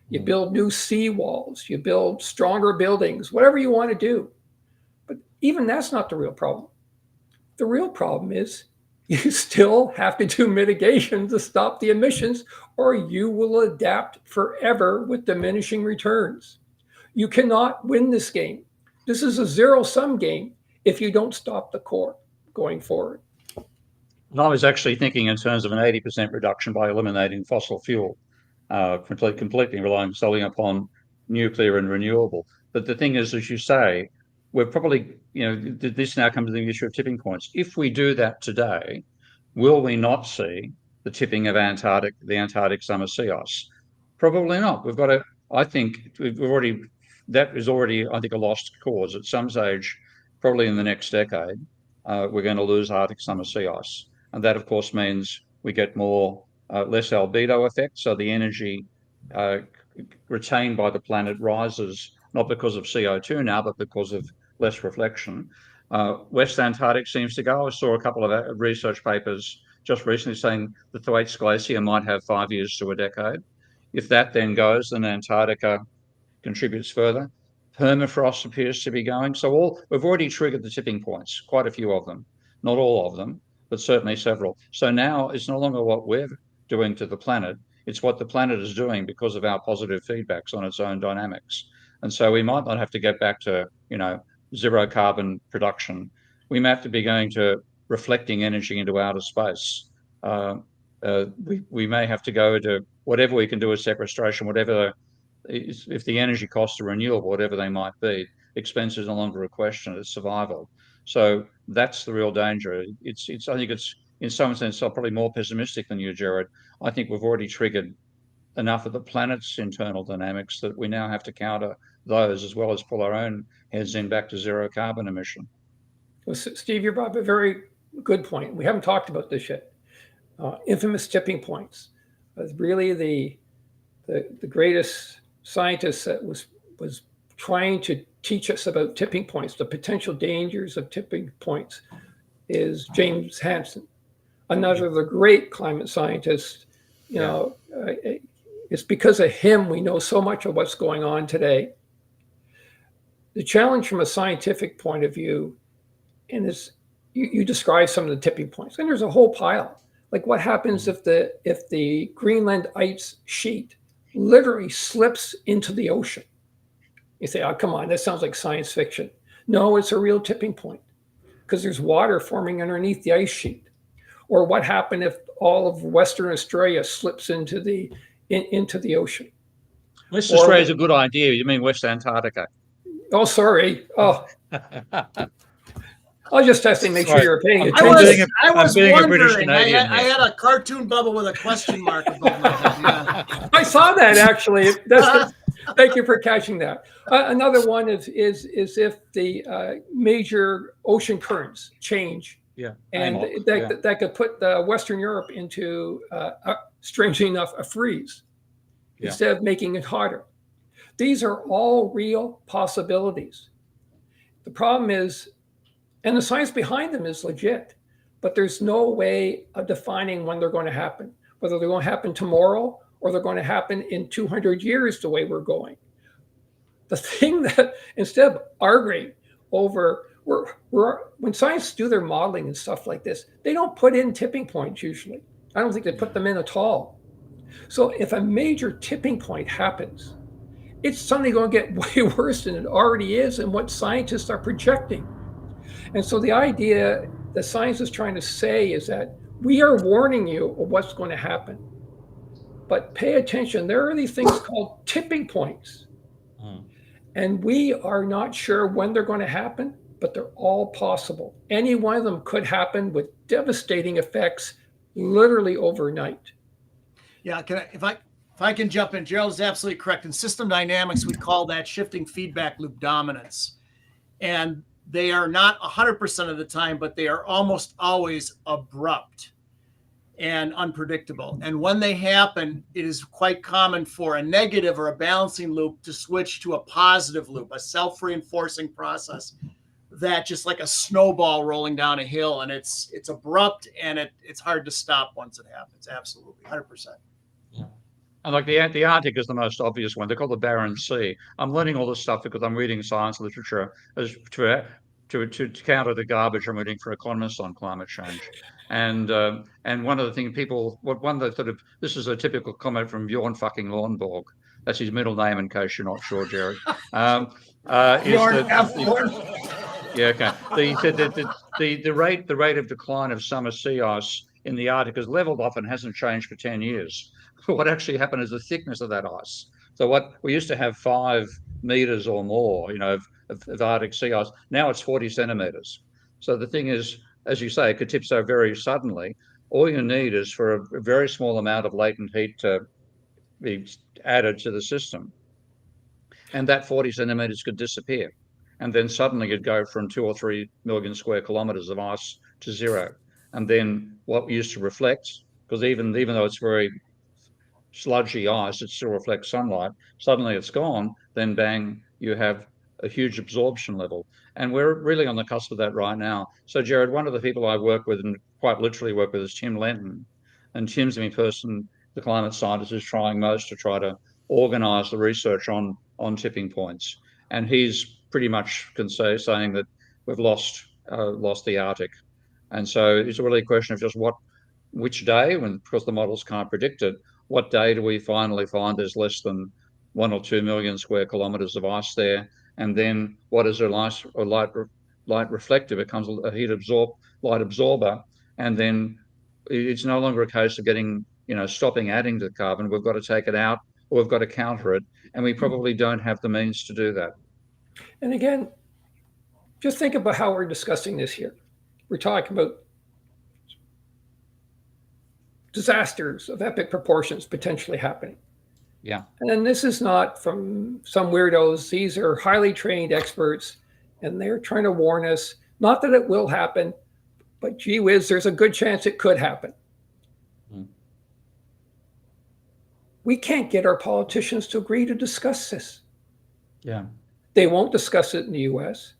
S5: You build new seawalls, you build stronger buildings, whatever you want to do. But even that's not the real problem. The real problem is you still have to do mitigation to stop the emissions, or you will adapt forever with diminishing returns. You cannot win this game. This is a zero-sum game if you don't stop the core going forward.
S4: And I was actually thinking in terms of an 80% reduction by eliminating fossil fuel, completely relying solely upon nuclear and renewable. But the thing is, as you say, we're probably, this now comes to the issue of tipping points. If we do that today, will we not see the tipping of the Antarctic summer sea ice? Probably not. We've got to, I think that is already, I think, a lost cause. At some stage, probably in the next decade, we're going to lose Arctic summer sea ice. And that, of course, means we get less albedo effect. So the energy retained by the planet rises, not because of CO2 now, but because of less reflection. West Antarctic seems to go. I saw a couple of research papers just recently saying the Thwaites Glacier might have 5 years to a decade. If that then goes, then Antarctica contributes further. Permafrost appears to be going. So we've already triggered the tipping points, quite a few of them, not all of them, but certainly several. So now it's no longer what we're doing to the planet, it's what the planet is doing because of our positive feedbacks on its own dynamics. And so we might not have to get back to, zero carbon production. We may have to be going to reflecting energy into outer space. We may have to go to whatever we can do with sequestration, if the energy costs are renewable, whatever they might be, expense is no longer a question, it's survival. So that's the real danger. I think it's, in some sense, I'm probably more pessimistic than you, Jared. I think we've already triggered enough of the planet's internal dynamics that we now have to counter those as well as pull our own heads in back to zero carbon emission.
S5: Well, Steve, you brought up a very good point. We haven't talked about this yet. Infamous tipping points. Really the greatest scientist that was trying to teach us about tipping points, the potential dangers of tipping points, is James Hansen, another of the great climate scientists. It's because of him we know so much of what's going on today. The challenge from a scientific point of view, and you describe some of the tipping points, and there's a whole pile. Like what happens if the Greenland ice sheet literally slips into the ocean? You say, oh, come on, that sounds like science fiction. No, it's a real tipping point because there's water forming underneath the ice sheet. Or what happened if all of Western Australia slips into the ocean?
S4: West Australia is a good idea. You mean West Antarctica?
S5: Oh, sorry. Oh, I was just testing, make sure you're paying attention.
S3: I was wondering. I had a cartoon bubble with a question mark above my head. Yeah.
S5: I saw that actually. Thank you for catching that. Another one is if the major ocean currents change, and that could put Western Europe into, strangely enough, a freeze instead of making it hotter. These are all real possibilities. The problem is, and the science behind them is legit, but there's no way of defining when they're going to happen, whether they're going to happen tomorrow or they're going to happen in 200 years the way we're going. The thing that, instead of arguing over, when scientists do their modeling and stuff like this, they don't put in tipping points usually. I don't think they put them in at all. So if a major tipping point happens, it's suddenly going to get way worse than it already is and what scientists are projecting. And so the idea that science is trying to say is that we are warning you of what's going to happen. But pay attention, there are these things called tipping points. And we are not sure when they're going to happen, but they're all possible. Any one of them could happen with devastating effects literally overnight.
S3: Yeah, If I can jump in, Gerald is absolutely correct. In system dynamics, we call that shifting feedback loop dominance. And they are not 100% of the time, but they are almost always abrupt and unpredictable. And when they happen, it is quite common for a negative or a balancing loop to switch to a positive loop, a self-reinforcing process that just like a snowball rolling down a hill. And it's abrupt and it's hard to stop once it happens. Absolutely, 100%.
S4: Yeah. And like the Arctic is the most obvious one. They're called the Barren Sea. I'm learning all this stuff because I'm reading science literature as to counter the garbage I'm reading for economists on climate change. And one of the things this is a typical comment from Bjorn fucking Lornborg. That's his middle name, in case you're not sure, Jared.
S3: Bjorn
S4: Yeah, okay. The rate of decline of summer sea ice in the Arctic has leveled off and hasn't changed for 10 years. What actually happened is the thickness of that ice. So what we used to have 5 meters or more, of Arctic sea ice. Now it's 40 centimeters. So the thing is, as you say, it could tip so very suddenly. All you need is for a very small amount of latent heat to be added to the system, and that 40 centimeters could disappear. And then suddenly you'd go from 2 or 3 million square kilometers of ice to 0. And then what used to reflect, because even though it's very sludgy ice, it still reflects sunlight, suddenly it's gone, then bang, you have a huge absorption level. And we're really on the cusp of that right now. So Jared, one of the people I work with and quite literally work with is Tim Lenton. And Tim's the person, the climate scientist, who's trying most to try to organize the research on tipping points. And he's pretty much saying that we've lost the Arctic. And so it's really a question of just which day, because the models can't predict it, what day do we finally find there's less than 1 or 2 million square kilometers of ice there? And then what is a light reflector? It becomes a light absorber. And then it's no longer a case of stopping adding to the carbon. We've got to take it out, or we've got to counter it. And we probably don't have the means to do that.
S5: And again, just think about how we're discussing this here. We're talking about disasters of epic proportions potentially happening.
S4: Yeah.
S5: And this is not from some weirdos. These are highly trained experts, and they're trying to warn us, not that it will happen, but gee whiz, there's a good chance it could happen. We can't get our politicians to agree to discuss this.
S4: Yeah.
S5: They won't discuss it in the US.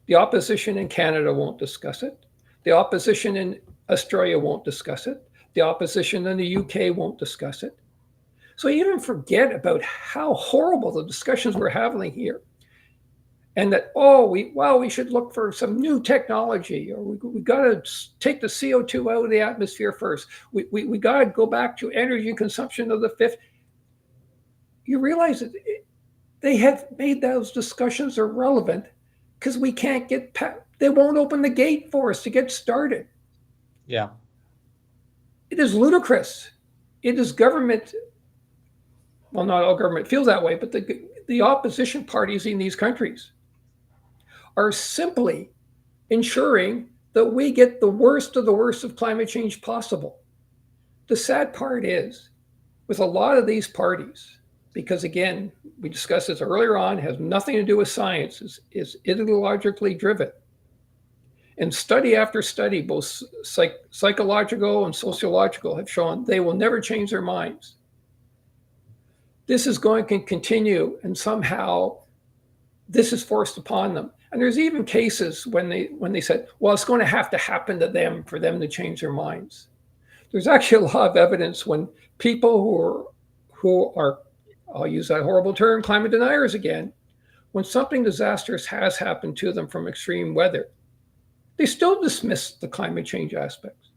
S5: The opposition in Canada won't discuss it. The opposition in Australia won't discuss it. The opposition in the UK won't discuss it. So you don't forget about how horrible the discussions we're having here. And that, we should look for some new technology, or we got to take the CO2 out of the atmosphere first. We got to go back to energy consumption of the fifth. You realize that they have made those discussions irrelevant because we can't get past, they won't open the gate for us to get started.
S4: Yeah.
S5: It is ludicrous. It is government. Well, not all government feels that way, but the opposition parties in these countries are simply ensuring that we get the worst of climate change possible. The sad part is, with a lot of these parties, because again, we discussed this earlier on, has nothing to do with science, is ideologically driven. And study after study, both psychological and sociological, have shown they will never change their minds. This is going to continue, and somehow this is forced upon them. And there's even cases when they said, well, it's going to have to happen to them for them to change their minds. There's actually a lot of evidence when people who are, I'll use that horrible term, climate deniers again, when something disastrous has happened to them from extreme weather, they still dismiss the climate change aspects.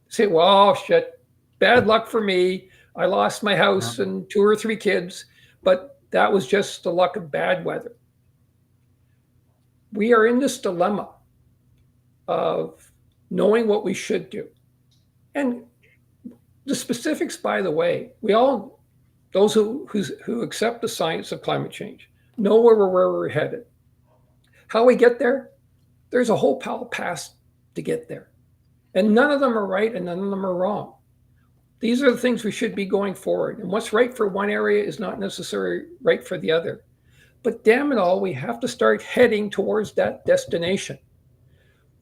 S5: They say, well, shit, bad luck for me. I lost my house and 2 or 3 kids, but that was just the luck of bad weather. We are in this dilemma of knowing what we should do. And the specifics, by the way, those who accept the science of climate change, know where we're headed. How we get there, there's a whole path to get there. And none of them are right and none of them are wrong. These are the things we should be going forward. And what's right for one area is not necessarily right for the other. But damn it all, we have to start heading towards that destination.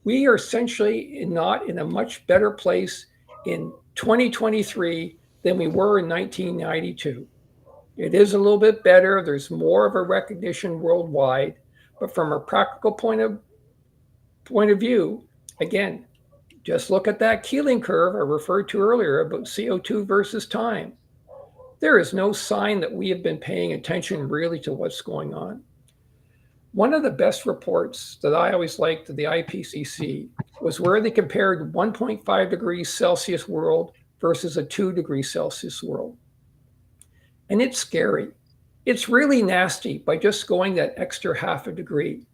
S5: We are essentially not in a much better place in 2023 than we were in 1992. It is a little bit better. There's more of a recognition worldwide. But from a practical point of view, again, just look at that Keeling curve I referred to earlier about CO2 versus time. There is no sign that we have been paying attention really to what's going on. One of the best reports that I always liked of the IPCC was where they compared 1.5 degrees Celsius world versus a 2 degrees Celsius world. And it's scary. It's really nasty by just going that extra half a degree.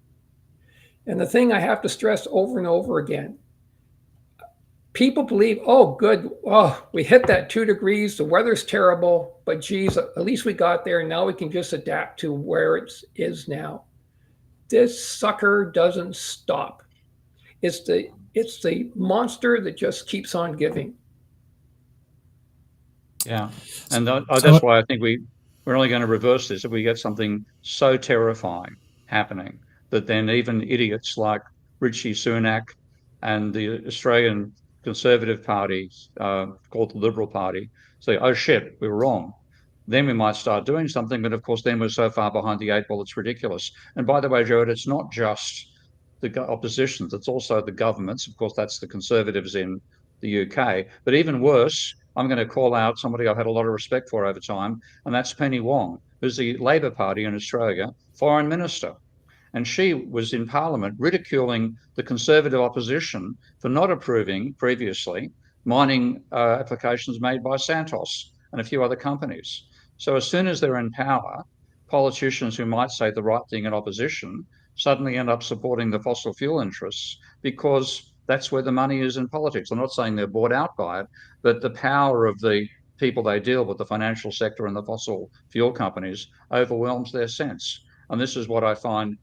S5: And the thing I have to stress over and over again, people believe, oh, good, oh, we hit that 2 degrees, the weather's terrible, but geez, at least we got there, and now we can just adapt to where it is now. This sucker doesn't stop. It's the monster that just keeps on giving.
S4: Yeah, and that's why I think we're only going to reverse this if we get something so terrifying happening that then even idiots like Rishi Sunak and the Australian Conservative Party, called the Liberal Party, say, oh shit, we were wrong. Then we might start doing something, but of course then we're so far behind the 8 ball, it's ridiculous. And by the way, Jared, it's not just the oppositions, it's also the governments. Of course, that's the Conservatives in the UK. But even worse, I'm going to call out somebody I've had a lot of respect for over time, and that's Penny Wong, who's the Labor Party in Australia Foreign Minister. And she was in Parliament ridiculing the Conservative opposition for not approving previously mining applications made by Santos and a few other companies. So as soon as they're in power, politicians who might say the right thing in opposition suddenly end up supporting the fossil fuel interests because that's where the money is in politics. I'm not saying they're bought out by it, but the power of the people they deal with, the financial sector and the fossil fuel companies, overwhelms their sense. And this is what I find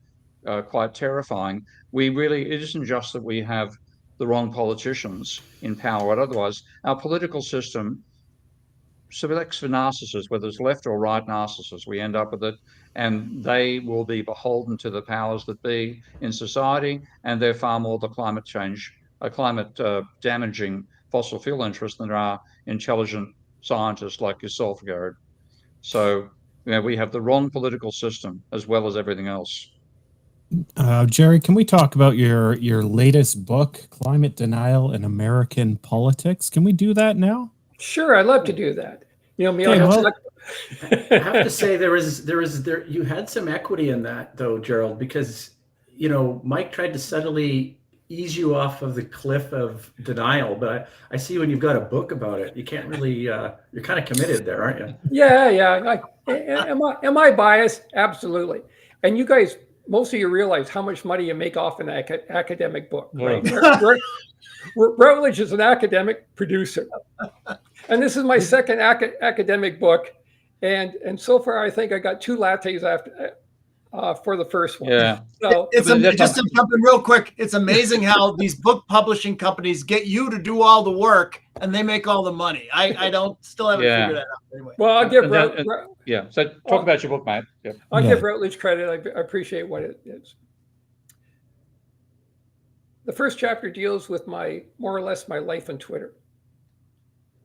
S4: quite terrifying. It isn't just that we have the wrong politicians in power, but otherwise our political system selects for narcissists, whether it's left or right narcissists, we end up with it, and they will be beholden to the powers that be in society, and they're far more the climate damaging fossil fuel interests than there are intelligent scientists like yourself, Garrett. So we have the wrong political system as well as everything else.
S1: Jerry, can we talk about your latest book, Climate Denial in American Politics? Can we do that now?
S5: Sure, I'd love to do that. You know me,
S2: I have to say there you had some equity in that though, Gerald, because Mike tried to subtly ease you off of the cliff of denial, but I see when you've got a book about it, you can't really you're kind of committed there, aren't you?
S5: Yeah. Am I biased? Absolutely. And you guys, most of you realize how much money you make off an academic book, right? Routledge is an academic producer. And this is my second academic book. And so far, I think I got 2 lattes after for the first one.
S4: Yeah.
S3: So just to jump in real quick, it's amazing how these book publishing companies get you to do all the work and they make all the money. I still haven't figured that out. Anyway.
S5: Well, I'll give
S4: So talk about your book, mate. Yeah.
S5: I'll give Routledge credit. I appreciate what it is. The first chapter deals with more or less my life on Twitter.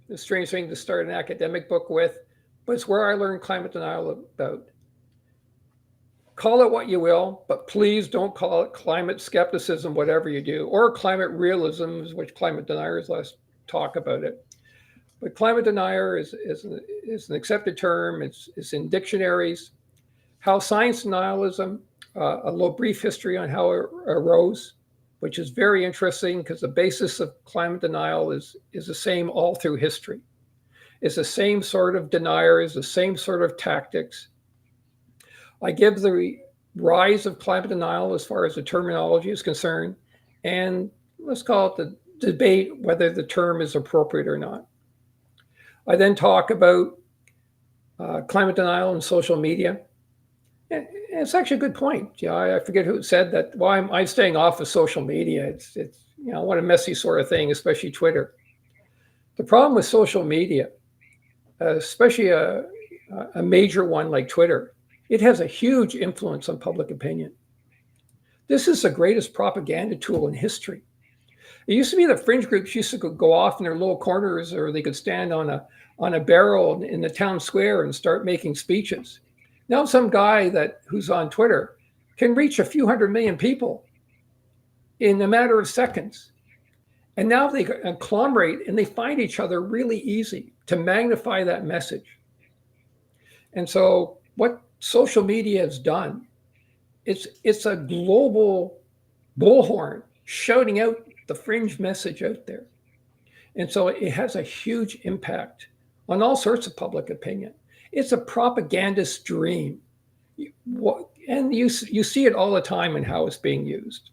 S5: It's a strange thing to start an academic book with, but it's where I learned climate denial about. Call it what you will, but please don't call it climate skepticism, whatever you do, or climate realism, which climate deniers talk about it. But climate denier is an accepted term. It's in dictionaries. How science denialism, a little brief history on how it arose, which is very interesting because the basis of climate denial is the same all through history. It's the same sort of deniers, the same sort of tactics. I give the rise of climate denial as far as the terminology is concerned, and let's call it the debate whether the term is appropriate or not. I then talk about climate denial and social media. And it's actually a good point. I forget who said that. Why am I staying off of social media? It's what a messy sort of thing, especially Twitter. The problem with social media, especially a major one like Twitter, it has a huge influence on public opinion. This is the greatest propaganda tool in history. It used to be that fringe groups used to go off in their little corners, or they could stand on a barrel in the town square and start making speeches. Now some guy who's on Twitter can reach a few 100 million people in a matter of seconds. And now they agglomerate and they find each other really easy to magnify that message. And so what social media has done, it's a global bullhorn shouting out the fringe message out there. And so it has a huge impact on all sorts of public opinion. It's a propagandist dream. And you see it all the time in how it's being used.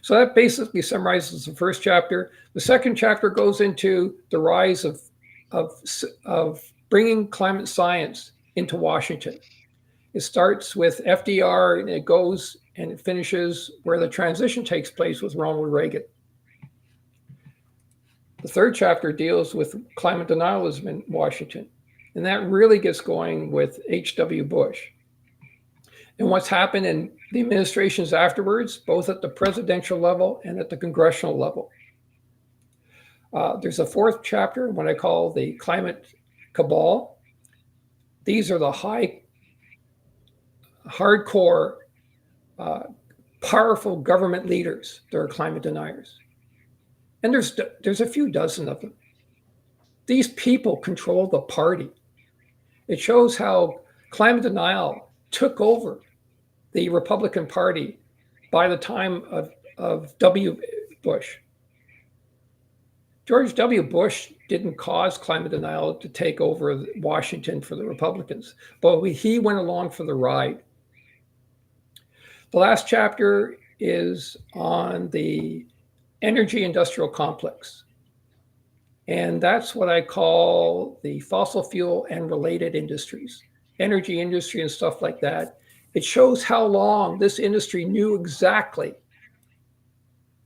S5: So that basically summarizes the first chapter. The second chapter goes into the rise of bringing climate science into Washington. It starts with FDR and it goes and it finishes where the transition takes place with Ronald Reagan. The third chapter deals with climate denialism in Washington. And that really gets going with H.W. Bush. And what's happened in the administrations afterwards, both at the presidential level and at the congressional level. There's a fourth chapter, what I call the climate cabal. These are the hardcore, powerful government leaders that are climate deniers. And there's a few dozen of them. These people control the party. It shows how climate denial took over the Republican Party by the time of W. Bush. George W. Bush didn't cause climate denial to take over Washington for the Republicans, but he went along for the ride. The last chapter is on the energy industrial complex. And that's what I call the fossil fuel and related industries, energy industry and stuff like that. It shows how long this industry knew exactly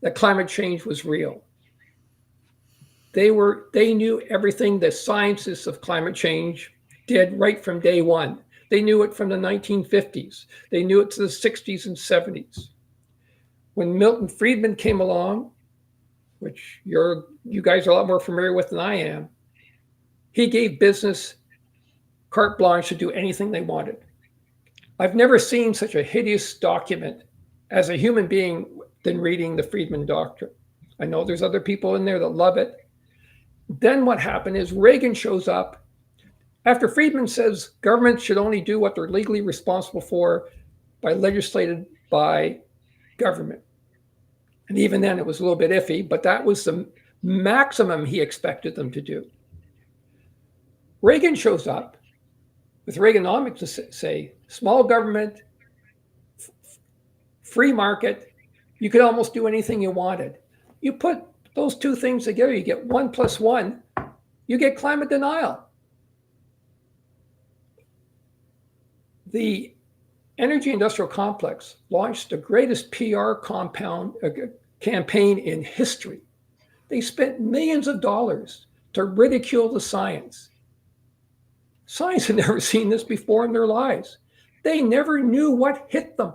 S5: that climate change was real. They knew everything the scientists of climate change did right from day one. They knew it from the 1950s. They knew it to the 60s and 70s. When Milton Friedman came along, which you guys are a lot more familiar with than I am, he gave business carte blanche to do anything they wanted. I've never seen such a hideous document as a human being than reading the Friedman Doctrine. I know there's other people in there that love it. Then what happened is Reagan shows up. After Friedman says governments should only do what they're legally responsible for legislated by government. And even then it was a little bit iffy, but that was the maximum he expected them to do. Reagan shows up with Reaganomics to say, small government, free market, you could almost do anything you wanted. You put those two things together, you get 1 + 1, you get climate denial. The energy industrial complex launched the greatest PR campaign in history. They spent millions of dollars to ridicule the science. Science had never seen this before in their lives. They never knew what hit them.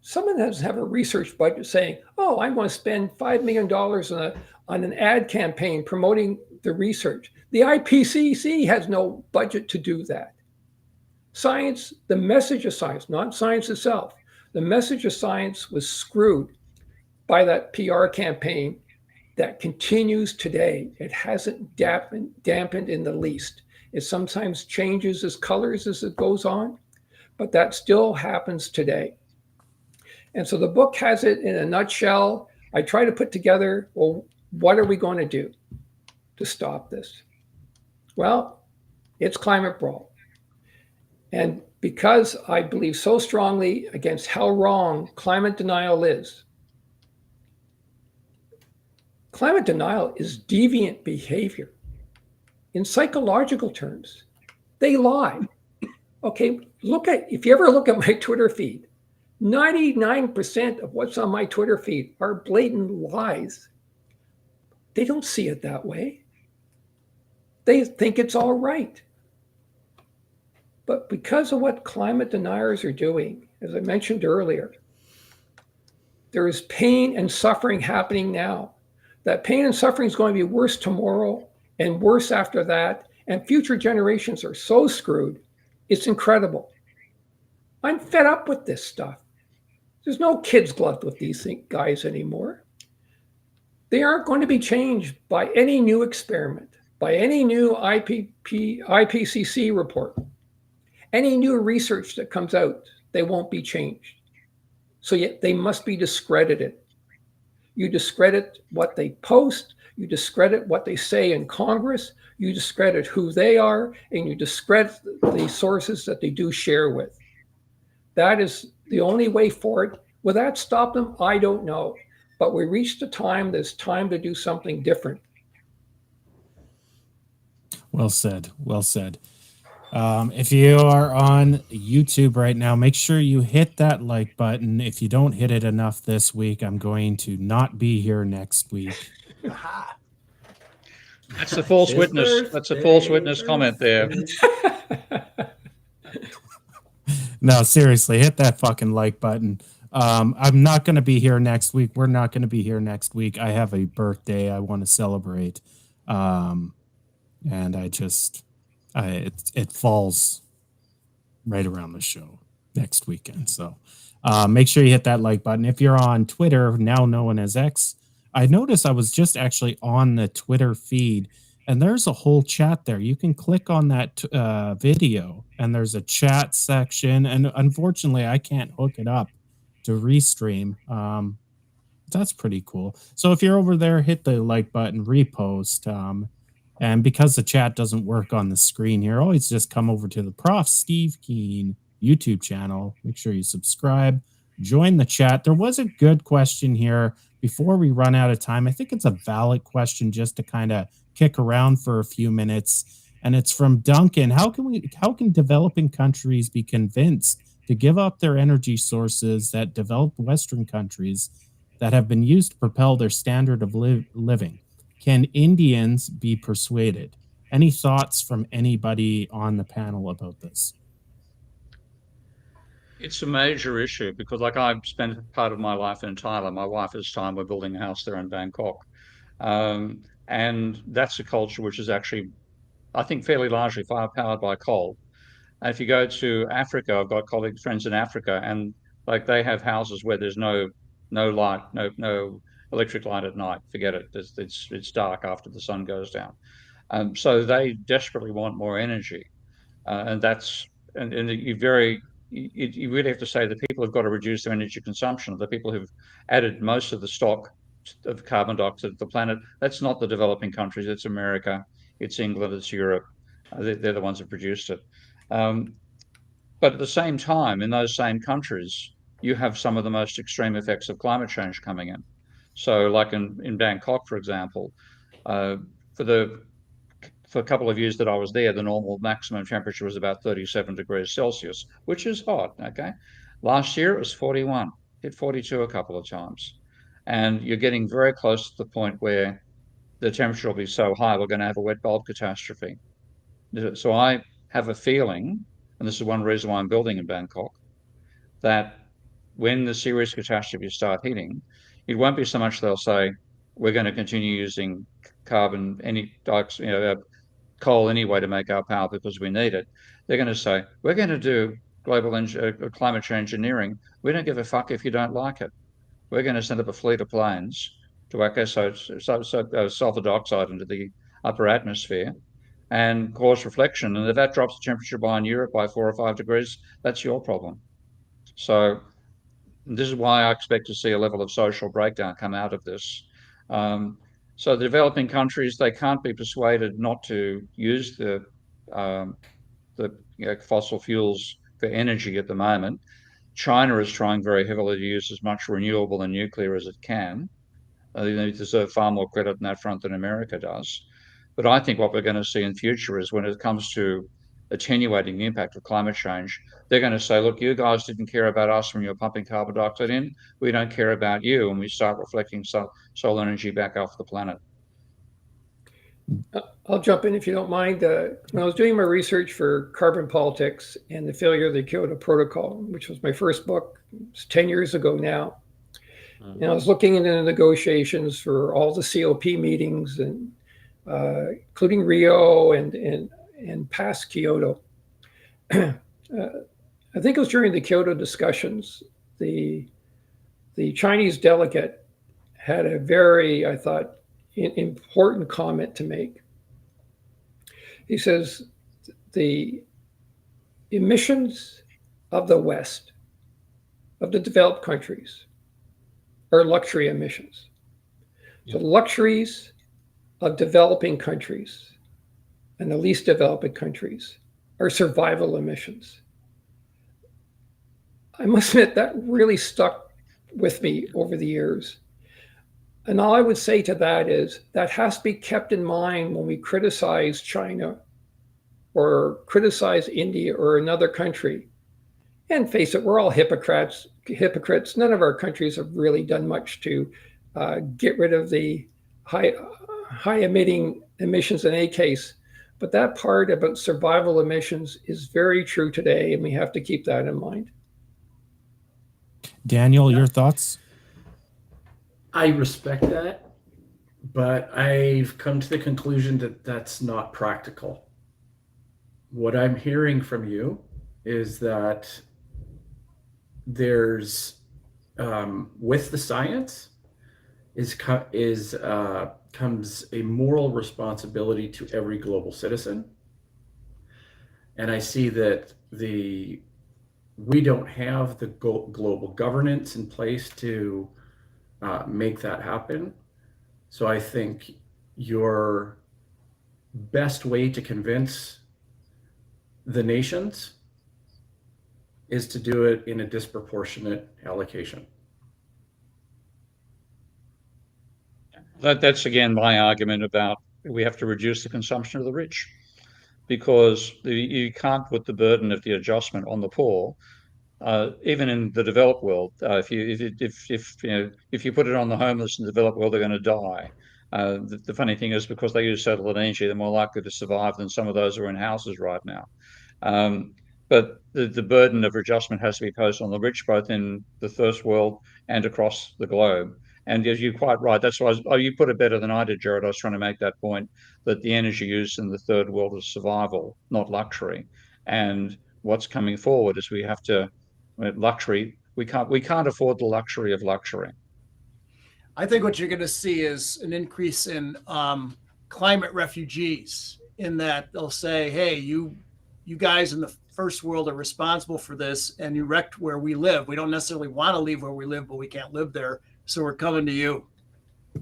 S5: Someone doesn't have a research budget saying, oh, I'm going to spend $5 million on an ad campaign promoting the research. The IPCC has no budget to do that. Science, the message of science, not science itself, the message of science was screwed by that PR campaign that continues today. It hasn't dampened in the least. It sometimes changes its colors as it goes on, but that still happens today. And so the book has it in a nutshell. I try to put together, well, what are we going to do to stop this? Well, it's Climate Brawl. And because I believe so strongly against how wrong climate denial is, climate denial is deviant behavior. In psychological terms, they lie. Okay, if you ever look at my Twitter feed, 99% of what's on my Twitter feed are blatant lies. They don't see it that way. They think it's all right. But because of what climate deniers are doing, as I mentioned earlier, there is pain and suffering happening now. That pain and suffering is going to be worse tomorrow and worse after that. And future generations are so screwed. It's incredible. I'm fed up with this stuff. There's no kid's glove with these guys anymore. They aren't going to be changed by any new experiment, by any new IPCC report, any new research that comes out. They won't be changed. So yet they must be discredited. You discredit what they post, you discredit what they say in Congress, you discredit who they are, and you discredit the sources that they do share with. That is the only way forward. Will that stop them? I don't know. But we reached a time, there's time to do something different.
S1: Well said. Well said. If you are on YouTube right now, make sure you hit that like button. If you don't hit it enough this week, I'm going to not be here next week.
S4: That's a false witness. That's a false witness comment there.
S1: No, seriously, hit that fucking like button. I'm not going to be here next week. We're not going to be here next week. I have a birthday I want to celebrate. And it falls right around the show next weekend. So make sure you hit that like button. If you're on Twitter, now known as X, I noticed I was just actually on the Twitter feed, and there's a whole chat there. You can click on that video, and there's a chat section. And unfortunately, I can't hook it up to restream. That's pretty cool. So if you're over there, hit the like button, repost. And because the chat doesn't work on the screen here, always just come over to the Prof. Steve Keen YouTube channel. Make sure you subscribe, join the chat. There was a good question here before we run out of time. I think it's a valid question just to kind of kick around for a few minutes. And it's from Duncan. How can developing countries be convinced to give up their energy sources that developed Western countries that have been used to propel their standard of living? Can Indians be persuaded? Any thoughts from anybody on the panel about this?
S4: It's a major issue because, like, I've spent part of my life in Thailand. My wife is Thai. We're building a house there in Bangkok. And that's a culture which is actually, I think, fairly largely powered by coal. And if you go to Africa, I've got colleagues, friends in Africa, and like they have houses where there's no light, no electric light at night. Forget it. It's dark after the sun goes down. So they desperately want more energy, and you really have to say the people have got to reduce their energy consumption. The people who've added most of the stock of carbon dioxide to the planet. That's not the developing countries. It's America. It's England. It's Europe. They're the ones who produced it. But at the same time, in those same countries, you have some of the most extreme effects of climate change coming in. So like in Bangkok, for example, for a couple of years that I was there, the normal maximum temperature was about 37 degrees Celsius, which is hot, okay? Last year, it was 41, hit 42 a couple of times. And you're getting very close to the point where the temperature will be so high, we're going to have a wet bulb catastrophe. So I have a feeling, and this is one reason why I'm building in Bangkok, that when the serious catastrophes start hitting, it won't be so much they'll say, we're going to continue using coal anyway to make our power because we need it. They're going to say, we're going to do climate change engineering. We don't give a fuck if you don't like it. We're going to send up a fleet of planes to sulfur dioxide into the upper atmosphere and cause reflection. And if that drops the temperature in Europe by 4 or 5 degrees, that's your problem. So this is why I expect to see a level of social breakdown come out of this. So the developing countries, they can't be persuaded not to use the fossil fuels for energy at the moment. China is trying very heavily to use as much renewable and nuclear as it can. They deserve far more credit on that front than America does. But I think what we're going to see in future is when it comes to attenuating the impact of climate change, they're going to say, look, you guys didn't care about us when you're pumping carbon dioxide in. We don't care about you. And we start reflecting solar energy back off the planet.
S5: I'll jump in if you don't mind. When I was doing my research for carbon politics and the failure of the Kyoto Protocol, which was my first book, it's 10 years ago now, and I was looking into the negotiations for all the COP meetings, and including Rio and past Kyoto. I think it was during the Kyoto discussions, the Chinese delegate had a very, I thought, important comment to make. He says the emissions of the West, of the developed countries, are luxury emissions. The luxuries of developing countries and the least developed countries are survival emissions. I must admit that really stuck with me over the years. And all I would say to that is that has to be kept in mind when we criticize China or criticize India or another country. And face it, we're all hypocrites. None of our countries have really done much to get rid of the high emitting emissions in any case. But that part about survival emissions is very true today, and we have to keep that in mind.
S1: Daniel, your thoughts?
S2: I respect that, but I've come to the conclusion that that's not practical. What I'm hearing from you is that there's, with the science, comes a moral responsibility to every global citizen. And I see that we don't have the global governance in place to make that happen. So I think your best way to convince the nations is to do it in a disproportionate allocation.
S4: That's again my argument about we have to reduce the consumption of the rich, because you can't put the burden of the adjustment on the poor. Even in the developed world, if you put it on the homeless in the developed world, they're going to die. The funny thing is, because they use solar energy, they're more likely to survive than some of those who are in houses right now. But the burden of adjustment has to be posed on the rich, both in the first world and across the globe. And as you're quite right, that's why you put it better than I did, Jared. I was trying to make that point that the energy used in the third world is survival, not luxury. And what's coming forward is we have to luxury. We can't afford the luxury of luxury.
S3: I think what you're going to see is an increase in climate refugees, in that they'll say, hey, you guys in the first world are responsible for this, and you wrecked where we live. We don't necessarily want to leave where we live, but we can't live there, so we're coming to you.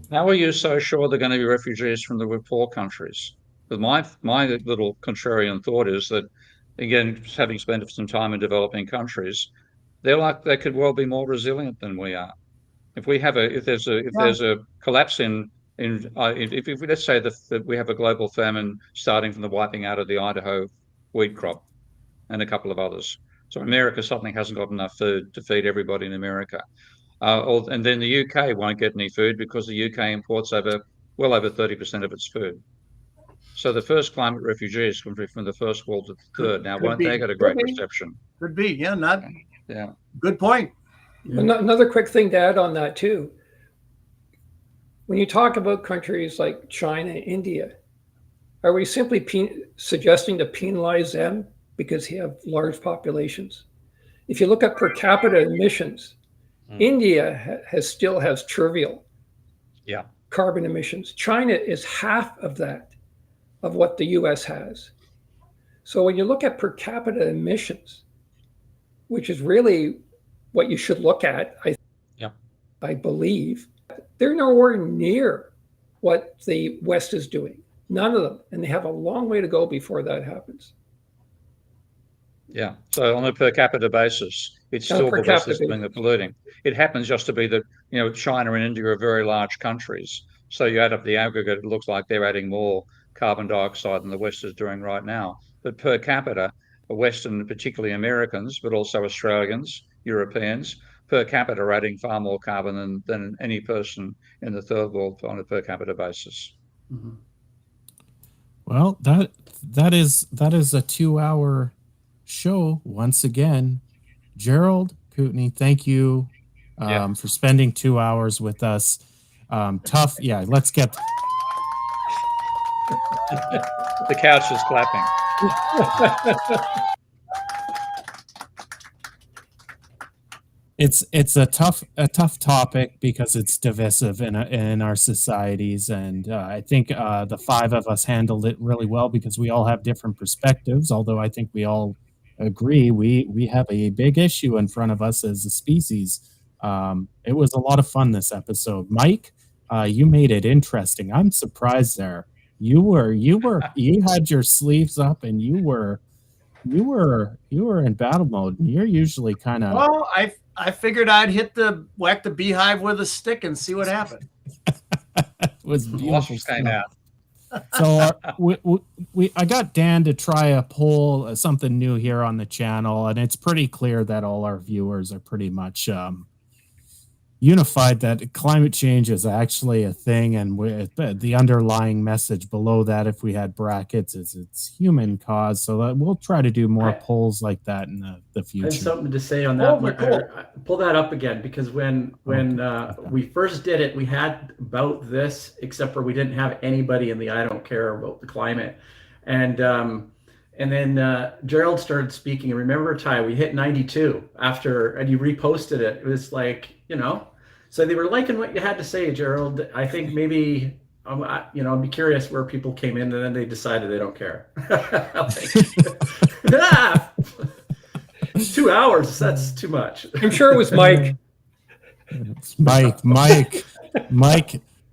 S4: How are you so sure they're going to be refugees from the poor countries? But my little contrarian thought is that, again, having spent some time in developing countries, they could well be more resilient than we are. If there's a collapse if let's say that we have a global famine starting from the wiping out of the Idaho wheat crop and a couple of others, so America suddenly hasn't got enough food to feed everybody in America, and then the UK won't get any food because the UK imports well over 30% of its food. So the first climate refugees from the first world to the third. Now, won't they get a great reception?
S3: Could be, yeah.
S4: Yeah.
S3: Good point.
S5: Yeah. Another quick thing to add on that too. When you talk about countries like China, India, are we simply suggesting to penalize them because they have large populations? If you look at per capita emissions, India still has trivial carbon emissions. China is half of that, of what the US has. So when you look at per capita emissions, which is really what you should look at, I believe, they're nowhere near what the West is doing. None of them. And they have a long way to go before that happens.
S4: Yeah. So on a per capita basis, it's still the West that's doing the polluting. It happens just to be that, China and India are very large countries. So you add up the aggregate, it looks like they're adding more carbon dioxide than the West is doing right now. But per capita, the Western, particularly Americans, but also Australians, Europeans, per capita are adding far more carbon than any person in the third world on a per capita basis.
S2: Mm-hmm.
S1: Well, that is a 2-hour show once again. Gerald Kootenay, thank you for spending 2 hours with us. Tough, yeah. Let's get
S4: The couch is clapping.
S1: it's a tough topic because it's divisive in our societies, and I think the five of us handled it really well because we all have different perspectives. Although I think we all agree we have a big issue in front of us as a species. It was a lot of fun this episode, Mike. You made it interesting. I'm surprised there. You had your sleeves up and you were in battle mode. You're usually kind of
S3: Well, I figured I'd whack the beehive with a stick and see what happened.
S1: was beautiful
S4: Wasps came
S1: stuff.
S4: out.
S1: So I got Dan to try a poll, something new here on the channel, and it's pretty clear that all our viewers are pretty much unified that climate change is actually a thing, and the underlying message below that, if we had brackets, is it's human cause. So we'll try to do more polls like that in the
S2: I
S1: future.
S2: have something to say on that.
S3: Oh, cool.
S2: Pull that up again, because when we first did it, we had about this, except for we didn't have anybody in the I don't care about the climate. And then Gerald started speaking. And remember, Ty, we hit 92 after, and you reposted it. It was like, so they were liking what you had to say, Gerald. I think maybe, I'd be curious where people came in, and then they decided they don't care. 2 hours, that's too much.
S5: I'm sure it was Mike.
S1: It's Mike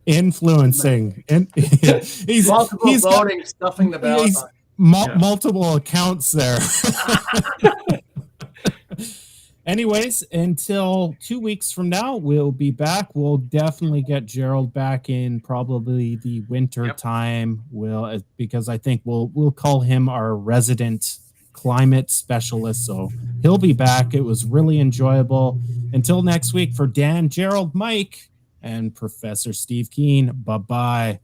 S1: influencing. And he's
S3: voting, stuffing the ballot box.
S1: Multiple accounts there. Anyways, until 2 weeks from now, we'll be back. We'll definitely get Gerald back in probably the winter time. Because I think we'll call him our resident climate specialist. So he'll be back. It was really enjoyable. Until next week, for Dan, Gerald, Mike, and Professor Steve Keen. Bye-bye.